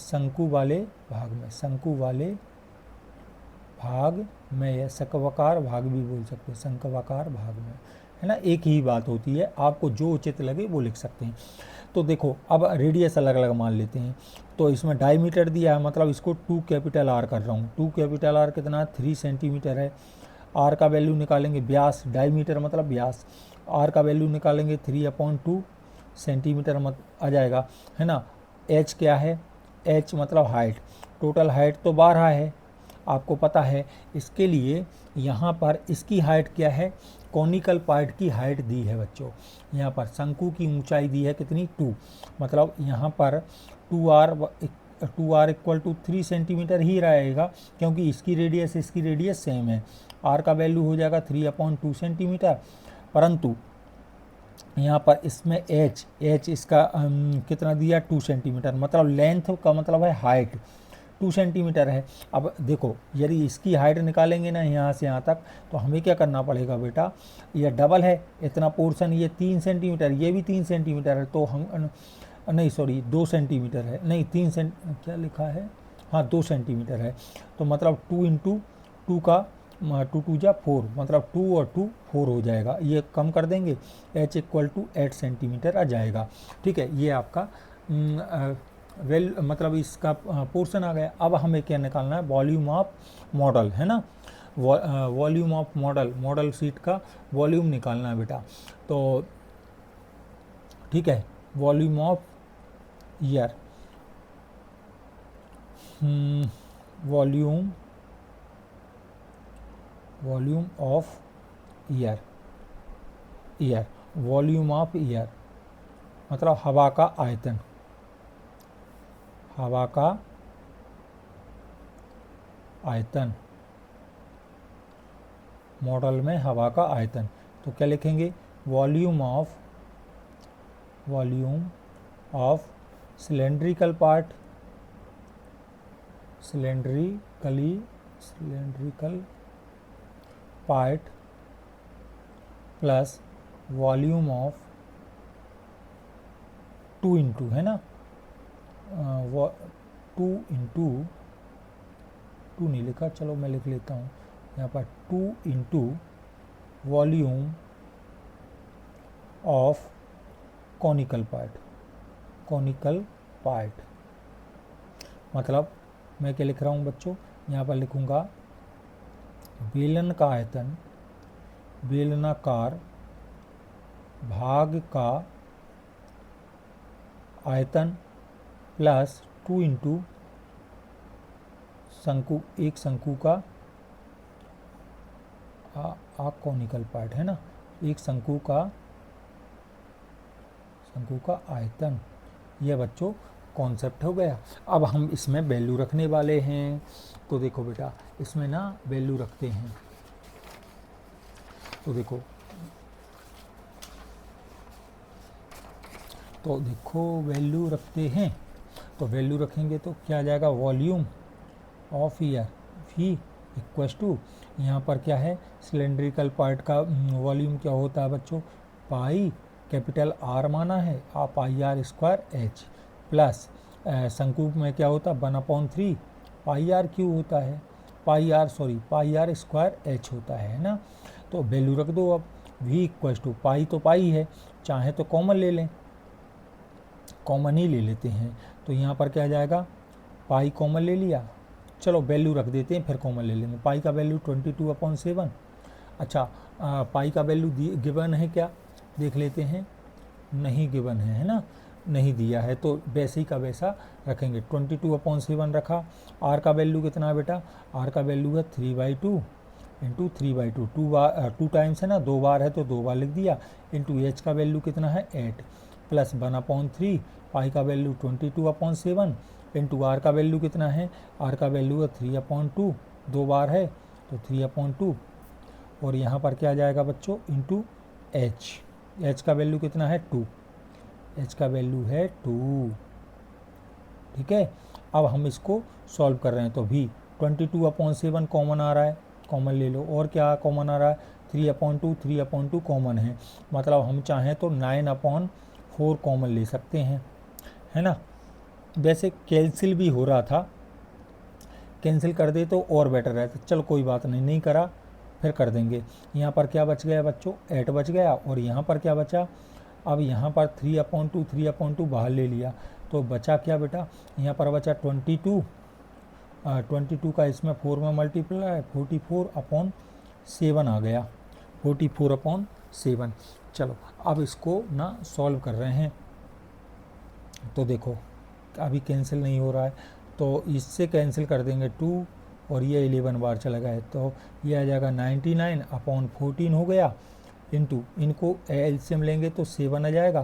शंकु वाले भाग में, शंकु वाले भाग में, या शंक्वाकार भाग भी बोल सकते हैं, शंक्वाकार भाग में, है ना, एक ही बात होती है, आपको जो उचित लगे वो लिख सकते हैं। तो देखो अब रेडियस अलग अलग मान लेते हैं, तो इसमें डायमीटर दिया है, मतलब इसको 2 कैपिटल आर कर रहा हूँ, 2 कैपिटल आर कितना, 3 सेंटीमीटर है, आर का वैल्यू निकालेंगे, व्यास, डायमीटर मतलब व्यास, आर का वैल्यू निकालेंगे 3/2 सेंटीमीटर मत आ जाएगा, है ना। एच क्या है, एच मतलब हाइट, टोटल हाइट तो 12 है, आपको पता है, इसके लिए यहाँ पर इसकी हाइट क्या है, कॉनिकल पार्ट की हाइट दी है बच्चों, यहाँ पर शंकु की ऊंचाई दी है कितनी, 2, मतलब यहाँ पर 2r इक्वल टू 3 सेंटीमीटर ही रहेगा, क्योंकि इसकी रेडियस सेम है, r का वैल्यू हो जाएगा 3/2 सेंटीमीटर, परंतु यहाँ पर इसमें h इसका कितना दिया, 2 सेंटीमीटर, मतलब लेंथ का मतलब है हाइट 2 सेंटीमीटर है। अब देखो यदि इसकी हाइट निकालेंगे ना यहाँ से यहाँ तक, तो हमें क्या करना पड़ेगा बेटा, ये डबल है, इतना पोर्शन ये 3 सेंटीमीटर, ये भी 3 सेंटीमीटर है, तो हम नहीं सॉरी 2 सेंटीमीटर है, नहीं 3 क्या लिखा है, हाँ 2 सेंटीमीटर है, तो मतलब 2 × 2 का 2 2 जा 4, मतलब 2 और 2 4 हो जाएगा, ये कम कर देंगे, h इक्वल टू 8 सेंटीमीटर आ जाएगा, ठीक है, ये आपका मतलब इसका पोर्शन आ गया। अब हमें क्या निकालना है, वॉल्यूम ऑफ मॉडल, है ना, वॉल्यूम ऑफ मॉडल सीट का वॉल्यूम निकालना है बेटा, तो ठीक है, volume of year, volume of year, volume of year मतलब हवा का आयतन, हवा का आयतन, मॉडल में हवा का आयतन, तो क्या लिखेंगे, volume of cylindrical part, cylindrical part plus volume of 2 × है ना, 2 × 2 नहीं लिखा, चलो मैं लिख लेता हूँ यहाँ पर, 2 × वॉल्यूम ऑफ कॉनिकल पार्ट, मतलब मैं क्या लिख रहा हूँ बच्चों, यहाँ पर लिखूँगा बेलन का आयतन, बेलनाकार भाग का आयतन प्लस 2 × शंकु, एक शंकु का कॉनिकल पार्ट, है ना, एक शंकु का आयतन, यह बच्चों कॉन्सेप्ट हो गया। अब हम इसमें वैल्यू रखने वाले हैं, तो देखो बेटा इसमें ना वैल्यू रखते हैं, तो देखो वैल्यू रखते हैं, तो वैल्यू रखेंगे तो क्या आ जाएगा, वॉल्यूम ऑफ ईयर V इक्वल्स टू, यहाँ पर क्या है, सिलेंड्रिकल पार्ट का वॉल्यूम क्या होता है बच्चों, पाई कैपिटल R माना है, πr² h प्लस शंकु में क्या होता है 1/3 πr क्यों होता है, πr² h होता है ना, तो वैल्यू रख दो। अब V इक्वल्स टू, पाई तो पाई है, चाहे तो कॉमन ले लें, कॉमन ही ले लेते हैं, तो यहाँ पर क्या आ जाएगा, पाई कॉमन ले लिया, चलो वैल्यू रख देते हैं, फिर कॉमन ले लेंगे। पाई का वैल्यू 22/7। अच्छा, पाई का वैल्यू गिवन है क्या, देख लेते हैं। नहीं गिवन है ना, नहीं दिया है, तो वैसे ही का वैसा रखेंगे। 22/7 रखा। आर का वैल्यू कितना है बेटा, आर का वैल्यू है 3/2 इंटू 3/2। 2 टाइम्स है ना, 2 बार है तो 2 बार लिख दिया। इंटू एच का वैल्यू कितना है 8 प्लस 1/3। पाई का वैल्यू 22/7 इंटू आर का वैल्यू कितना है, आर का वैल्यू है 3/2। 2 बार है तो 3/2। और यहाँ पर क्या आ जाएगा बच्चों, इंटू एच। एच का वैल्यू कितना है 2, एच का वैल्यू है 2। ठीक है, अब हम इसको सॉल्व कर रहे हैं। तो भी 22/7 कॉमन आ रहा है, कॉमन ले लो। और क्या कॉमन आ रहा है, 3/2, 3/2 कॉमन है, मतलब हम चाहें तो 9/4 कॉमन ले सकते हैं, है ना। वैसे कैंसिल भी हो रहा था, कैंसिल कर दे तो और बेटर रहता। चलो कोई बात नहीं, नहीं करा फिर कर देंगे। यहाँ पर क्या बच गया बच्चों, 8 बच गया। और यहाँ पर क्या बचा, अब यहाँ पर 3/2, 3/2 बाहर ले लिया तो बचा क्या बेटा, यहाँ पर बचा 22। 22 का इसमें 4 में मल्टीप्लाई, 44/7 आ गया, 44/7। चलो अब इसको ना सॉल्व कर रहे हैं। तो देखो अभी कैंसिल नहीं हो रहा है, तो इससे कैंसिल कर देंगे 2, और ये 11 बार चला गया है, तो ये आ जाएगा 99/14 हो गया। इंटू इनको एलसीएम लेंगे तो 7 आ जाएगा,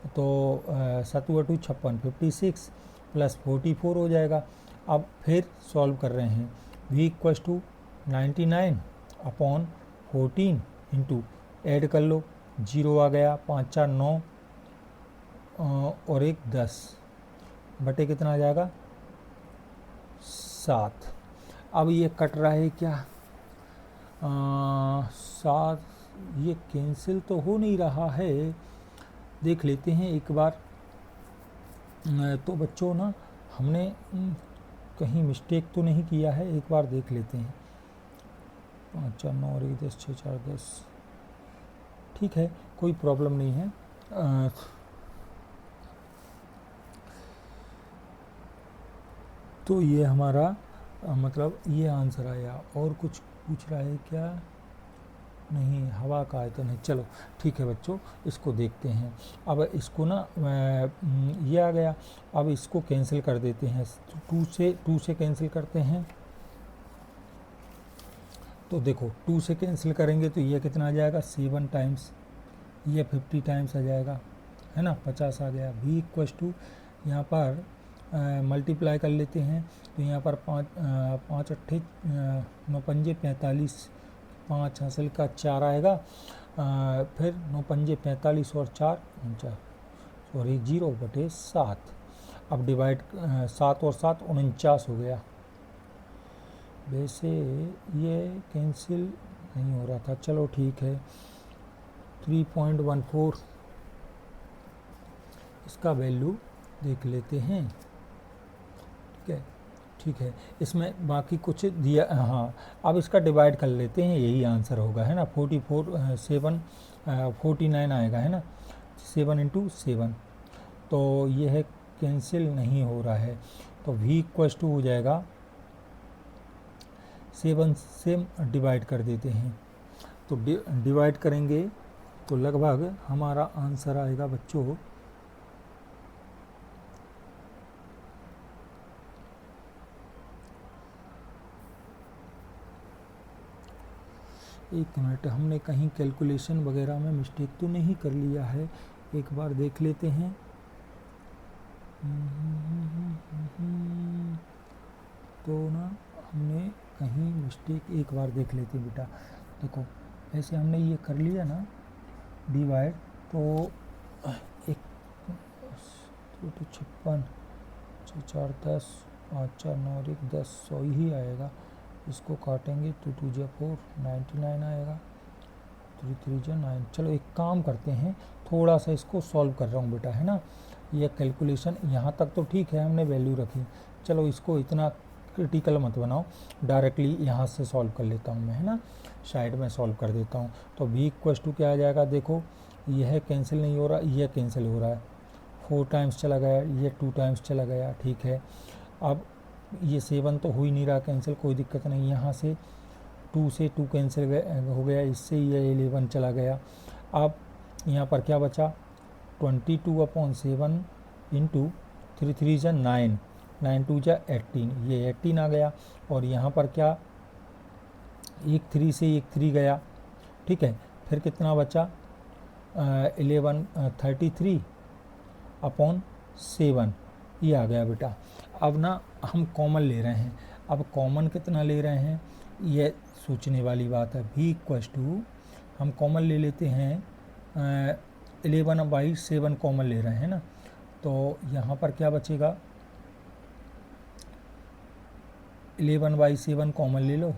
तो 7×2 56, 56 प्लस 44 हो जाएगा। अब फिर सॉल्व कर रहे हैं। v equals to 99/14 into add कर लो, 0 आ गया, 5 4 9 और 1 10 बटे कितना आ जाएगा 7। अब ये कट रहा है क्या, 7, ये कैंसिल तो हो नहीं रहा है, देख लेते हैं एक बार। तो बच्चों ना हमने कहीं मिस्टेक तो नहीं किया है, एक बार देख लेते हैं। 5 4 9 और 1 10 6 4 10, ठीक है, कोई प्रॉब्लम नहीं है। तो ये हमारा मतलब ये आंसर आया। और कुछ पूछ रहा है क्या, नहीं, हवा का आयतन है। चलो ठीक है बच्चों, इसको देखते हैं। अब इसको ना ये आ गया, अब इसको कैंसिल कर देते हैं। 2 से कैंसिल करते हैं, तो देखो 2 से कैंसिल करेंगे तो ये कितना आ जाएगा 7 टाइम्स, ये 50 टाइम्स आ जाएगा, है ना, 50 आ गया। v इक्वल्स टू यहाँ पर मल्टीप्लाई कर लेते हैं, तो यहाँ पर 5 8 9 पंजे 45, 5 हासिल का 4 आएगा, फिर 9 पंजे 45 और 4 49, सॉरी 0/7। अब डिवाइड 7 और 7 49 हो गया। वैसे ये कैंसिल नहीं हो रहा था, चलो ठीक है। 3.14 इसका वैल्यू देख लेते हैं, ठीक है, ठीक है। इसमें बाकी कुछ दिया, हाँ, अब इसका डिवाइड कर लेते हैं, यही आंसर होगा, है ना। 49 आएगा, है ना, 7 इंटू 7, तो ये है कैंसिल नहीं हो रहा है। तो v इक्वल्स टू हो जाएगा 7 से डिवाइड कर देते हैं, तो डिवाइड करेंगे तो लगभग हमारा आंसर आएगा बच्चों 1 मिनट, हमने कहीं कैलकुलेशन वगैरह में मिस्टेक तो नहीं कर लिया है, एक बार देख लेते हैं। तो ना हमने कहीं मिस्टेक एक बार देख लेते बेटा। देखो ऐसे हमने ये कर लिया ना डिवाइड, तो 1 2 56 6 4 10 5 4 9 और 1 10, 100 ही आएगा। इसको काटेंगे तो 2 जा 4 99 आएगा, 3 3 जा 9। चलो एक काम करते हैं, थोड़ा सा इसको सॉल्व कर रहा हूँ बेटा, है ना। ये कैलकुलेशन यहाँ तक तो ठीक है, हमने वैल्यू रखी, चलो इसको इतना क्रिटिकल मत बनाओ, डायरेक्टली यहाँ से सॉल्व कर लेता हूँ मैं, है ना, साइड में सॉल्व कर देता हूँ। तो v इक्वल्स टू क्या आ जाएगा, देखो यह कैंसिल नहीं हो रहा, यह कैंसिल हो रहा है, 4 टाइम्स चला गया, ये 2 टाइम्स चला गया, ठीक है। अब ये 7 तो हो ही नहीं रहा कैंसिल, कोई दिक्कत नहीं। यहाँ से 2 से 2 कैंसिल हो गया, इससे ये 11 चला गया। अब यहाँ पर क्या बचा, 22/7 इंटू 3 3 जा 9, 9 2 जा 18, ये 18 आ गया। और यहाँ पर क्या, एक 3 से एक 3 गया, ठीक है। फिर कितना बचा, 33/7 ये आ गया बेटा। अब ना हम कॉमन ले रहे हैं, अब कॉमन कितना ले रहे हैं ये सोचने वाली बात है। v इक्वल्स टू, हम कॉमन ले लेते हैं 11/7 कॉमन ले रहे हैं ना, तो यहाँ पर क्या बचेगा, 11/7 कॉमन ले लो,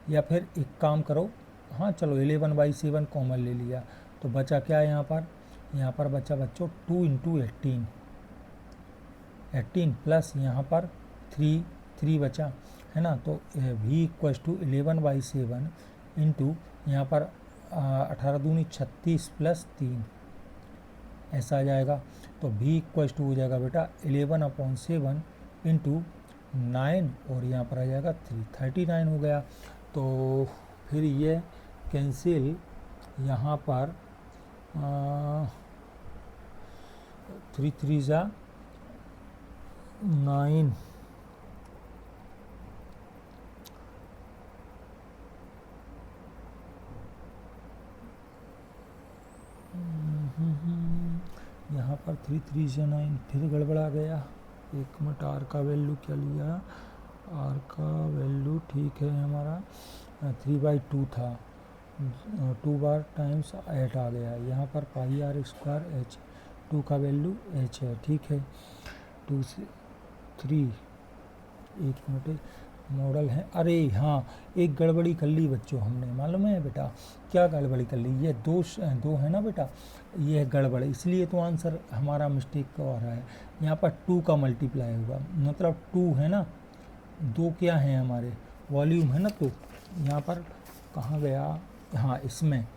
या फिर एक काम करो, हाँ चलो 11/7 कॉमन ले लिया, तो बचा क्या है यहाँ पर बचा बच्चों 2 इंटू 18 प्लस यहाँ पर 3 बचा है ना। तो v इक्वल्स टू 11/7 इंटू यहाँ पर 18 दूनी 36 प्लस 3 ऐसा आ जाएगा। तो v इक्वल्स टू हो जाएगा बेटा 11/7 इंटू 9 और यहाँ पर आ जाएगा 39 हो गया। तो फिर ये कैंसिल यहाँ पर 3 3 जा 9, यहाँ पर 3 3 जा 9 फिर गड़बड़ा गया। एक मिनट, आर का वैल्यू क्या लिया, आर का वैल्यू ठीक है हमारा 3/2 था, 2 बार टाइम्स 8 आ गया। यहाँ पर पाई आर स्क्वायर एच, 2 का वैल्यू एच है, ठीक है। 2 से 3, एक मिनट मॉडल है, अरे हाँ एक गड़बड़ी कर ली बच्चों हमने, मालूम है बेटा क्या गड़बड़ी कर ली, ये दो है ना बेटा, ये है गड़बड़, इसलिए तो आंसर हमारा मिस्टेक हो रहा है। यहाँ पर 2 का मल्टीप्लाई होगा, मतलब 2 है ना, 2 क्या है हमारे वॉल्यूम है ना, तो यहाँ पर कहाँ गया, हाँ इसमें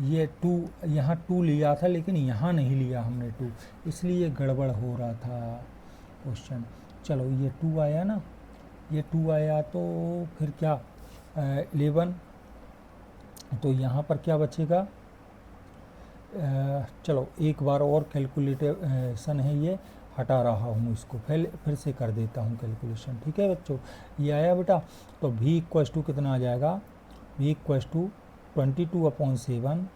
ये 2, यहाँ 2 लिया था लेकिन यहाँ नहीं लिया हमने 2, इसलिए गड़बड़ हो रहा था क्वेश्चन। चलो ये 2 आया ना, ये 2 आया तो फिर क्या 11, तो यहाँ पर क्या बचेगा, चलो एक बार और कैलकुलेशन है, ये हटा रहा हूँ इसको, फिर से कर देता हूँ कैलकुलेशन, ठीक है बच्चों। ये आया बेटा, तो v इक्वल्स टू कितना आ जाएगा, v equals to 22/7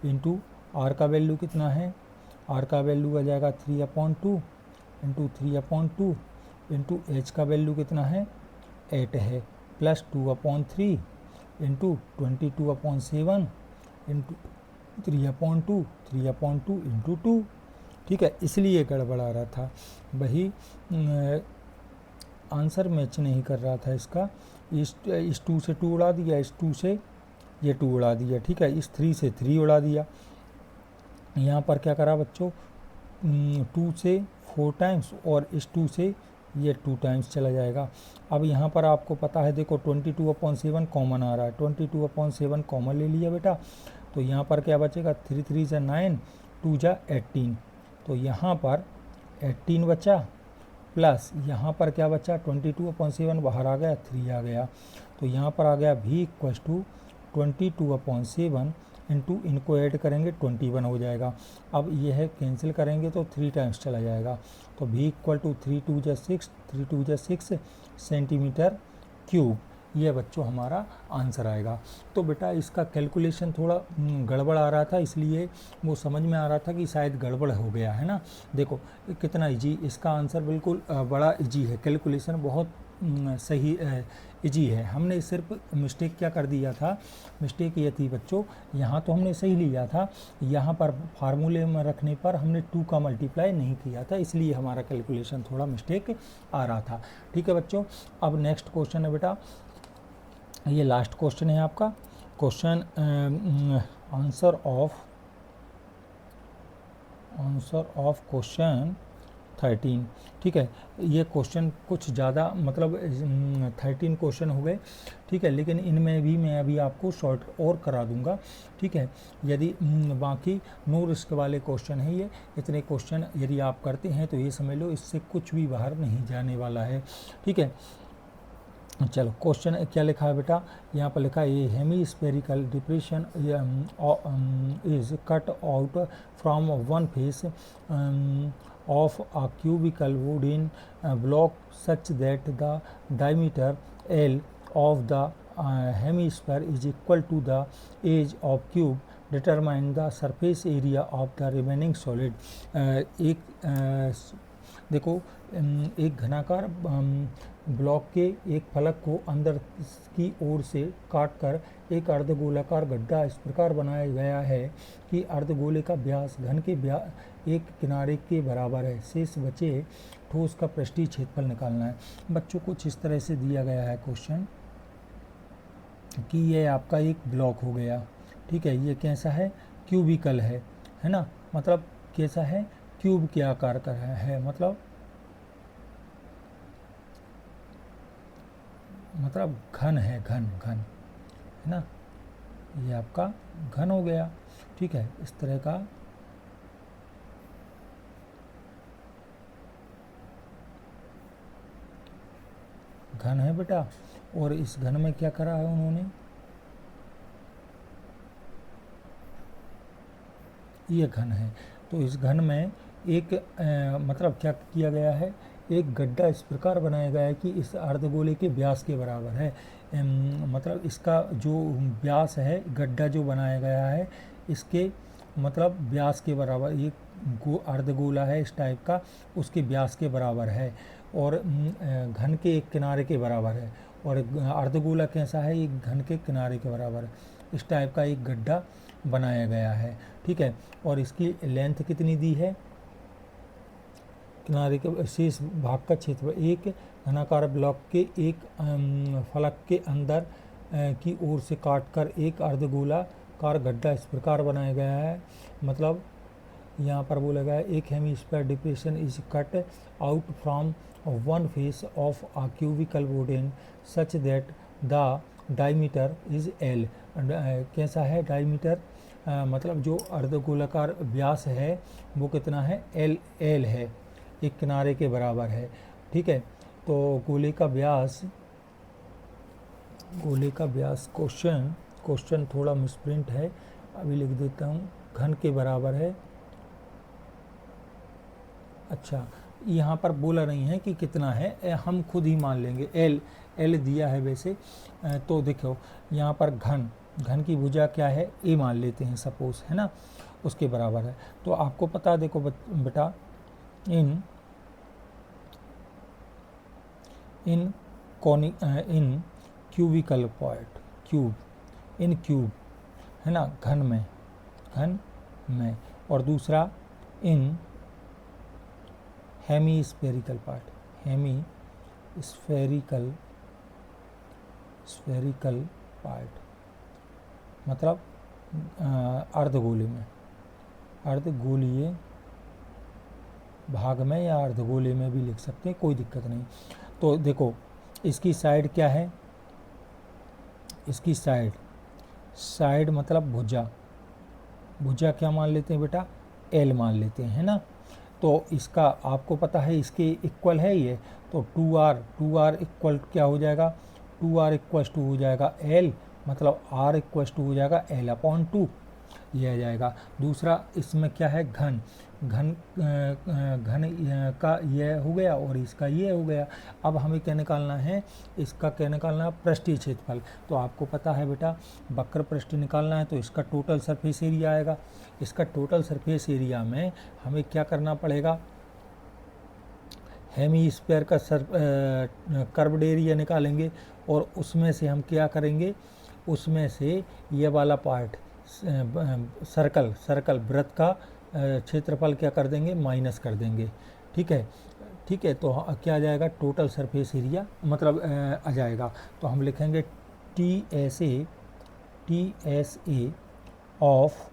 into r का वैल्यू कितना है, आर का वैल्यू आ जाएगा 3/2 इंटू 3/2 इंटू एच का वैल्यू कितना है 8 है, प्लस 2/3 इंटू 22/7 इंटू 3/2 इंटू 2, ठीक है। इसलिए गड़बड़ा रहा था, वही आंसर मैच नहीं कर रहा था इसका। इस 2 से 2 उड़ा दिया, इस 2 से ये 2 उड़ा दिया, ठीक है। इस 3 से 3 उड़ा दिया। यहाँ पर क्या करा बच्चों, 2 से 4 टाइम्स और इस 2 से ये 2 टाइम्स चला जाएगा। अब यहाँ पर आपको पता है, देखो 22/7 कॉमन आ रहा है, 22/7 कॉमन ले लिया बेटा, तो यहाँ पर क्या बचेगा 3 3 जा 9, 2 जा 18, तो यहाँ पर 18 बचा, प्लस यहाँ पर क्या बचा 22/7 बाहर आ गया, 3 आ गया, तो यहाँ पर आ गया v इक्वल्स टू 22/7 इंटू इनको ऐड करेंगे 21 हो जाएगा। अब यह कैंसिल करेंगे तो 3 टाइम्स चला जाएगा, तो v इक्वल टू 3 2 जा 6, 3 2 जा 6 सेंटीमीटर क्यूब, ये बच्चों हमारा आंसर आएगा। तो बेटा इसका कैलकुलेशन थोड़ा गड़बड़ आ रहा था, इसलिए वो समझ में आ रहा था कि शायद गड़बड़ हो गया है ना। देखो कितना इजी, इसका आंसर बिल्कुल बड़ा इजी है, कैलकुलेशन बहुत सही इजी है। हमने सिर्फ मिस्टेक क्या कर दिया था, मिस्टेक ये थी बच्चों, यहाँ तो हमने सही लिया था, यहाँ पर फार्मूले में रखने पर हमने 2 का मल्टीप्लाई नहीं किया था, इसलिए हमारा कैलकुलेशन थोड़ा मिस्टेक आ रहा था, ठीक है बच्चों। अब नेक्स्ट क्वेश्चन है बेटा, ये लास्ट क्वेश्चन है आपका, क्वेश्चन आंसर ऑफ क्वेश्चन 13। ठीक है, ये क्वेश्चन कुछ ज़्यादा मतलब 13 क्वेश्चन हो गए। ठीक है, लेकिन इनमें भी मैं अभी आपको शॉर्ट और करा दूंगा। ठीक है, यदि बाकी नो रिस्क वाले क्वेश्चन है, ये इतने क्वेश्चन यदि आप करते हैं तो ये समझ लो इससे कुछ भी बाहर नहीं जाने वाला है। ठीक है, चलो क्वेश्चन क्या लिखा है बेटा, यहाँ पर लिखा है ये hemispherical depression is cut out from one face of a cubical wooden block such that the diameter L of the hemisphere is equal to the age of cube. Determine the surface area of the remaining solid. देखो एक घनाकार block के एक फलक को अंदर की ओर से काटकर एक अर्धगोलाकार गड्ढा इस प्रकार बनाया गया है कि अर्धगोले का व्यास घन के एक किनारे के बराबर है। शेष बचे ठोस का पृष्ठीय क्षेत्रफल निकालना है। बच्चों कुछ इस तरह से दिया गया है क्वेश्चन कि ये आपका एक ब्लॉक हो गया। ठीक है, ये कैसा है, क्यूबिकल है ना, मतलब कैसा है, क्यूब के आकार का है, मतलब घन है, घन है ना, ये आपका घन हो गया। ठीक है, इस तरह का घन है बेटा। और इस घन में क्या करा है उन्होंने, ये घन है, तो इस घन में एक मतलब क्या किया गया है, एक गड्ढा इस प्रकार बनाया गया है कि इस अर्धगोले के व्यास के बराबर है। मतलब इसका जो व्यास है, गड्ढा जो बनाया गया है इसके मतलब व्यास के बराबर, ये अर्धगोला है इस टाइप का, उसके व्यास के बराबर है और घन के एक किनारे के बराबर है। और अर्धगोला कैसा है, एक घन के किनारे के बराबर है। इस टाइप का एक गड्ढा बनाया गया है। ठीक है, और इसकी लेंथ कितनी दी है, किनारे के शेष भाग का क्षेत्र एक घनाकार ब्लॉक के एक फलक के अंदर की ओर से काटकर एक अर्धगोलाकार गड्ढा इस प्रकार बनाया गया है। मतलब यहाँ पर बोला गया है एक hemisphere depression is cut out from one face of a cubical wooden such that the diameter is l. कैसा है डायमीटर, मतलब जो अर्धगोलाकार व्यास है वो कितना है, एल है, एक किनारे के बराबर है। ठीक है, तो गोले का व्यास क्वेश्चन थोड़ा मिसप्रिंट है, अभी लिख देता हूँ, घन के बराबर है। अच्छा, यहाँ पर बोला नहीं है कि कितना है, हम खुद ही मान लेंगे, एल दिया है वैसे। तो देखो यहाँ पर घन की भुजा क्या है, ए मान लेते हैं सपोज, है ना, उसके बराबर है। तो आपको पता है, देखो बेटा, इन क्यूबिकल पॉइंट, क्यूब है ना, घन में, और दूसरा इन हेमी स्फेरिकल पार्ट, मतलब अर्धगोलीय भाग में या अर्धगोले में भी लिख सकते हैं, कोई दिक्कत नहीं। तो देखो इसकी साइड क्या है, इसकी साइड मतलब भुजा क्या मान लेते हैं बेटा, एल मान लेते हैं, है ना। तो इसका आपको पता है इसके इक्वल है ये, तो 2r इक्वल क्या हो जाएगा, 2r इक्वल्स टू हो जाएगा एल, मतलब r इक्वल्स टू हो जाएगा l/2, ये आ जाएगा। दूसरा इसमें क्या है, घन का ये हो गया और इसका ये हो गया। अब हमें क्या निकालना है, इसका क्या निकालना है, पृष्ठीय क्षेत्रफल। तो आपको पता है बेटा वक्र पृष्ठ निकालना है तो इसका टोटल सरफेस एरिया आएगा। इसका टोटल सरफेस एरिया में हमें क्या करना पड़ेगा, हेमीस्फीयर का कर्व्ड एरिया निकालेंगे और उसमें से हम क्या करेंगे, उसमें से ये वाला पार्ट सर्कल वृत्त का क्षेत्रफल क्या कर देंगे, माइनस कर देंगे। ठीक है, तो क्या आ जाएगा, टोटल सरफेस एरिया मतलब आ जाएगा। तो हम लिखेंगे TSA of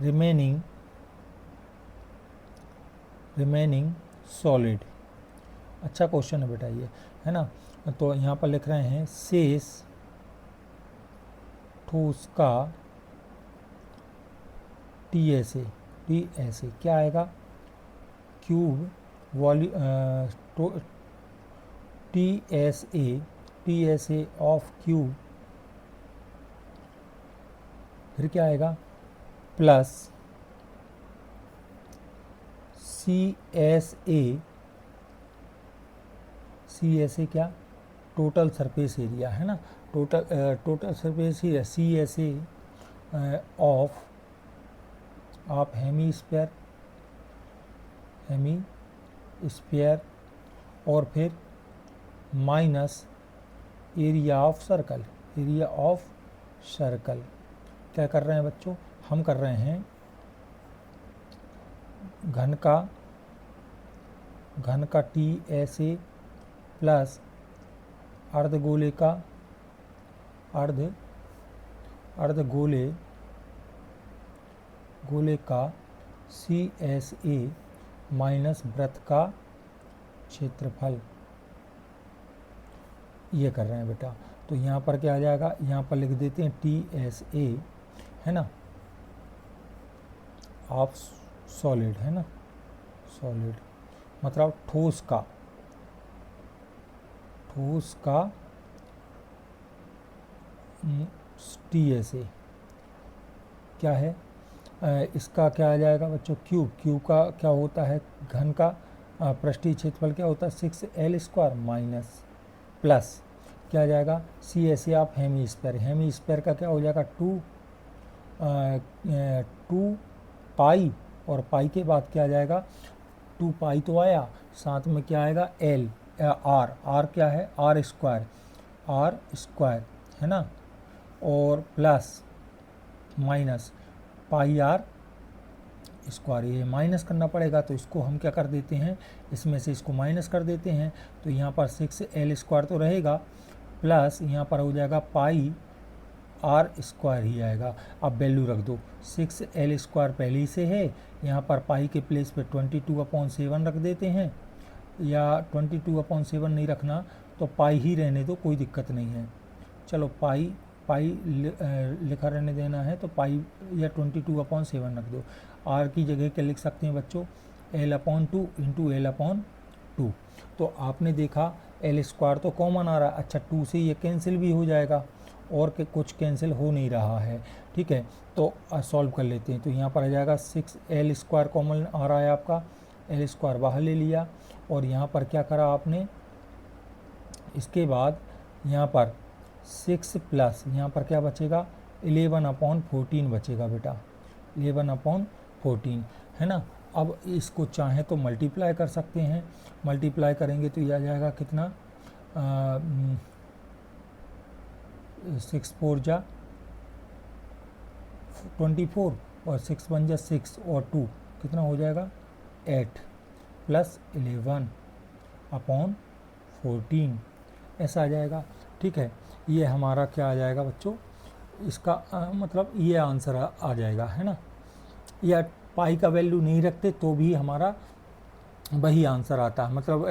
remaining remaining solid. अच्छा क्वेश्चन है बेटा ये, है ना। तो यहाँ पर लिख रहे हैं शेष ठोस का TSA, क्या आएगा, cube volume TSA of cube, फिर क्या आएगा प्लस CSA क्या, टोटल सरफेस एरिया, है ना। Total surface area CSA of hemisphere और फिर माइनस एरिया ऑफ सर्कल। क्या कर रहे हैं बच्चों, हम कर रहे हैं घन का TSA प्लस अर्धगोले का CSA माइनस वृत्त का क्षेत्रफल, ये कर रहे हैं बेटा। तो यहाँ पर क्या आ जाएगा, यहाँ पर लिख देते हैं TSA, है ना, ऑफ सॉलिड, है ना, सॉलिड मतलब ठोस का TSA क्या है, इसका क्या आ जाएगा बच्चों, क्यूब का क्या होता है, घन का पृष्ठीय क्षेत्रफल क्या होता है 6L² माइनस प्लस क्या आ जाएगा CSA ऑफ हेमी स्पेयर का क्या हो जाएगा 2 पाई, और पाई के बाद क्या आ जाएगा 2 पाई तो आया, साथ में क्या आएगा R क्या है R स्क्वायर, है ना, और plus minus pi R square, ये माइनस करना पड़ेगा, तो इसको हम क्या कर देते हैं, इसमें से इसको माइनस कर देते हैं, तो यहाँ पर 6L² तो रहेगा, प्लस यहाँ पर हो जाएगा पाई R स्क्वायर ही आएगा। अब वैल्यू रख दो, 6L² पहले ही से है, यहाँ पर पाई के प्लेस पे 22/7 रख देते हैं, या 22/7 नहीं रखना तो पाई ही रहने दो, कोई दिक्कत नहीं है। चलो पाई लिखा रहने देना है तो पाई या 22/7 रख दो। R की जगह क्या लिख सकते हैं बच्चों, L/2 इंटू L/2। तो आपने देखा L² तो कॉमन आ रहा है, अच्छा 2 से ये कैंसिल भी हो जाएगा, और के कुछ कैंसिल हो नहीं रहा है, ठीक है। तो सॉल्व कर लेते हैं, तो यहाँ पर आ जाएगा 6L² कॉमन आ रहा है आपका, L² बाहर ले लिया, और यहाँ पर क्या करा आपने, इसके बाद यहाँ पर 6 प्लस यहाँ पर क्या बचेगा 11/14 बचेगा बेटा, 11/14, है ना। अब इसको चाहें तो मल्टीप्लाई कर सकते हैं, मल्टीप्लाई करेंगे तो यह आ जाएगा कितना 6 4 जा 24 और 6 1 जा 6 और 2 कितना हो जाएगा 8 प्लस 11/14 ऐसा आ जाएगा, ठीक है। ये हमारा क्या आ जाएगा बच्चों, इसका मतलब ये आंसर आ जाएगा, है ना। या पाई का वैल्यू नहीं रखते तो भी हमारा वही आंसर आता है, मतलब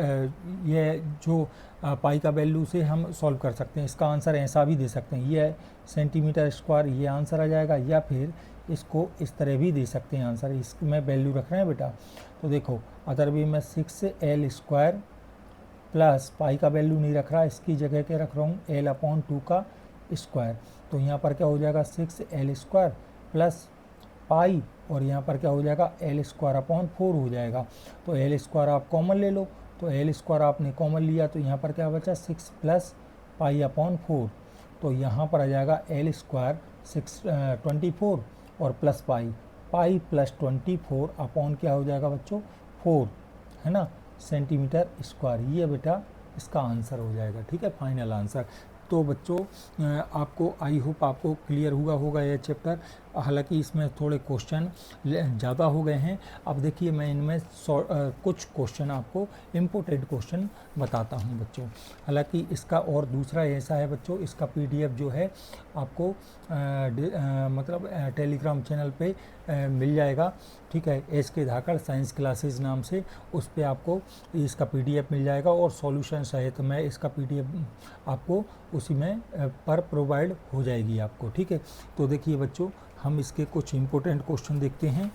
ये जो पाई का वैल्यू से हम सॉल्व कर सकते हैं, इसका आंसर ऐसा भी दे सकते हैं, ये सेंटीमीटर², ये आंसर आ जाएगा, या फिर इसको इस तरह भी दे सकते हैं आंसर, इसमें वैल्यू रख रहे हैं बेटा। तो देखो अदर वे में 6L² प्लस पाई का वैल्यू नहीं रख रहा, इसकी जगह के रख रहा हूँ L/2 का स्क्वायर, तो यहाँ पर क्या हो जाएगा 6L² प्लस पाई, और यहाँ पर क्या हो जाएगा L²/4 हो जाएगा। तो L² आप कॉमन ले लो, तो L² आपने कॉमन लिया, तो यहाँ पर क्या बचा 6 प्लस पाई/4, तो यहाँ पर आ जाएगा L² 24 और प्लस पाई प्लस 24 अपॉन क्या हो जाएगा बच्चों 4, है ना, सेंटीमीटर²। ये बेटा इसका आंसर हो जाएगा, ठीक है, फाइनल आंसर। तो बच्चों आपको आई होप आपको क्लियर हुआ होगा यह चैप्टर। हालांकि इसमें थोड़े क्वेश्चन ज़्यादा हो गए हैं। अब देखिए मैं इनमें कुछ क्वेश्चन आपको इम्पोर्टेंट क्वेश्चन बताता हूं बच्चों। हालांकि इसका और दूसरा ऐसा है बच्चों, इसका पीडीएफ जो है आपको मतलब टेलीग्राम चैनल पे मिल जाएगा, ठीक है। SK धाकड़ साइंस क्लासेस नाम से, उस पे आपको इसका पीडीएफ मिल जाएगा और सॉल्यूशन सहित मैं इसका पीडीएफ आपको उसी में पर प्रोवाइड हो जाएगी आपको, ठीक है। तो देखिए बच्चों, हम इसके कुछ इम्पोर्टेंट क्वेश्चन देखते हैं।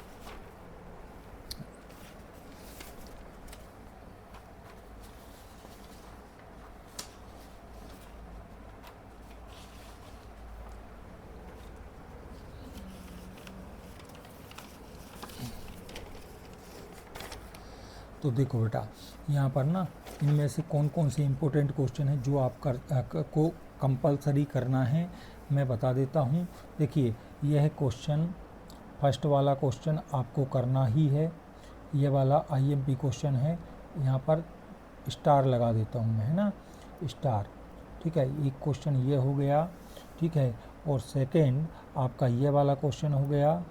तो देखो बेटा, यहाँ पर ना इनमें से कौन कौन से इम्पोर्टेंट क्वेश्चन हैं जो आप को कंपलसरी करना है, मैं बता देता हूँ। देखिए, यह क्वेश्चन, फर्स्ट वाला क्वेश्चन आपको करना ही है। ये वाला IMP क्वेश्चन है, यहाँ पर स्टार लगा देता हूँ मैं, है ना, स्टार, ठीक है। एक क्वेश्चन ये हो गया, ठीक है। और सेकंड आपका ये वाला क्वेश्चन हो गया,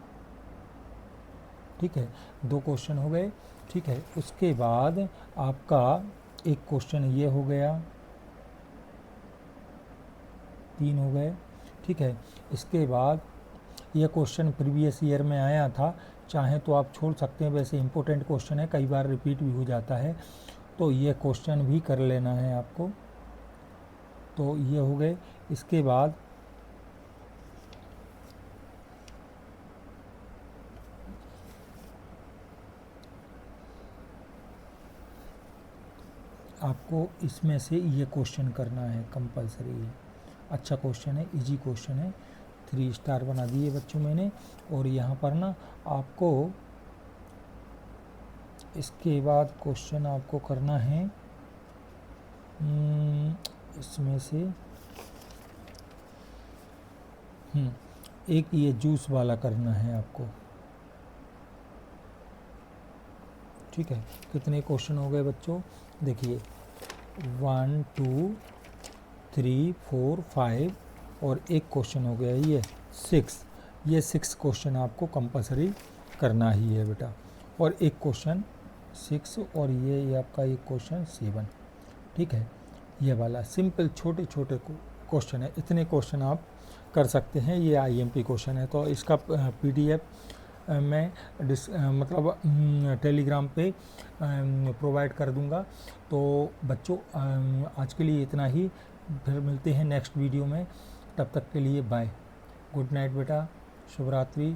ठीक है। 2 क्वेश्चन हो गए, ठीक है। उसके बाद आपका एक क्वेश्चन ये हो गया, 3 हो गए, ठीक है। इसके बाद यह क्वेश्चन प्रीवियस ईयर में आया था, चाहे तो आप छोड़ सकते हैं, वैसे इंपॉर्टेंट क्वेश्चन है, कई बार रिपीट भी हो जाता है, तो ये क्वेश्चन भी कर लेना है आपको। तो ये हो गए। इसके बाद आपको इसमें से ये क्वेश्चन करना है, कंपलसरी है, अच्छा क्वेश्चन है, इजी क्वेश्चन है, 3 स्टार बना दिए बच्चों मैंने। और यहाँ पर ना आपको इसके बाद क्वेश्चन आपको करना है इसमें से एक ये जूस वाला करना है आपको, ठीक है। कितने क्वेश्चन हो गए बच्चों, देखिए 1 2 3 4 5 और एक क्वेश्चन हो गया ये 6। ये 6 क्वेश्चन आपको कंपलसरी करना ही है बेटा। और एक क्वेश्चन 6 और ये आपका एक क्वेश्चन 7, ठीक है। ये वाला सिंपल छोटे छोटे क्वेश्चन है, इतने क्वेश्चन आप कर सकते हैं। ये IMP क्वेश्चन है, तो इसका PDF मैं मतलब टेलीग्राम पे प्रोवाइड कर दूंगा। तो बच्चों, आज के लिए इतना ही, फिर मिलते हैं नेक्स्ट वीडियो में, तब तक के लिए बाय, गुड नाइट बेटा, शुभ रात्रि,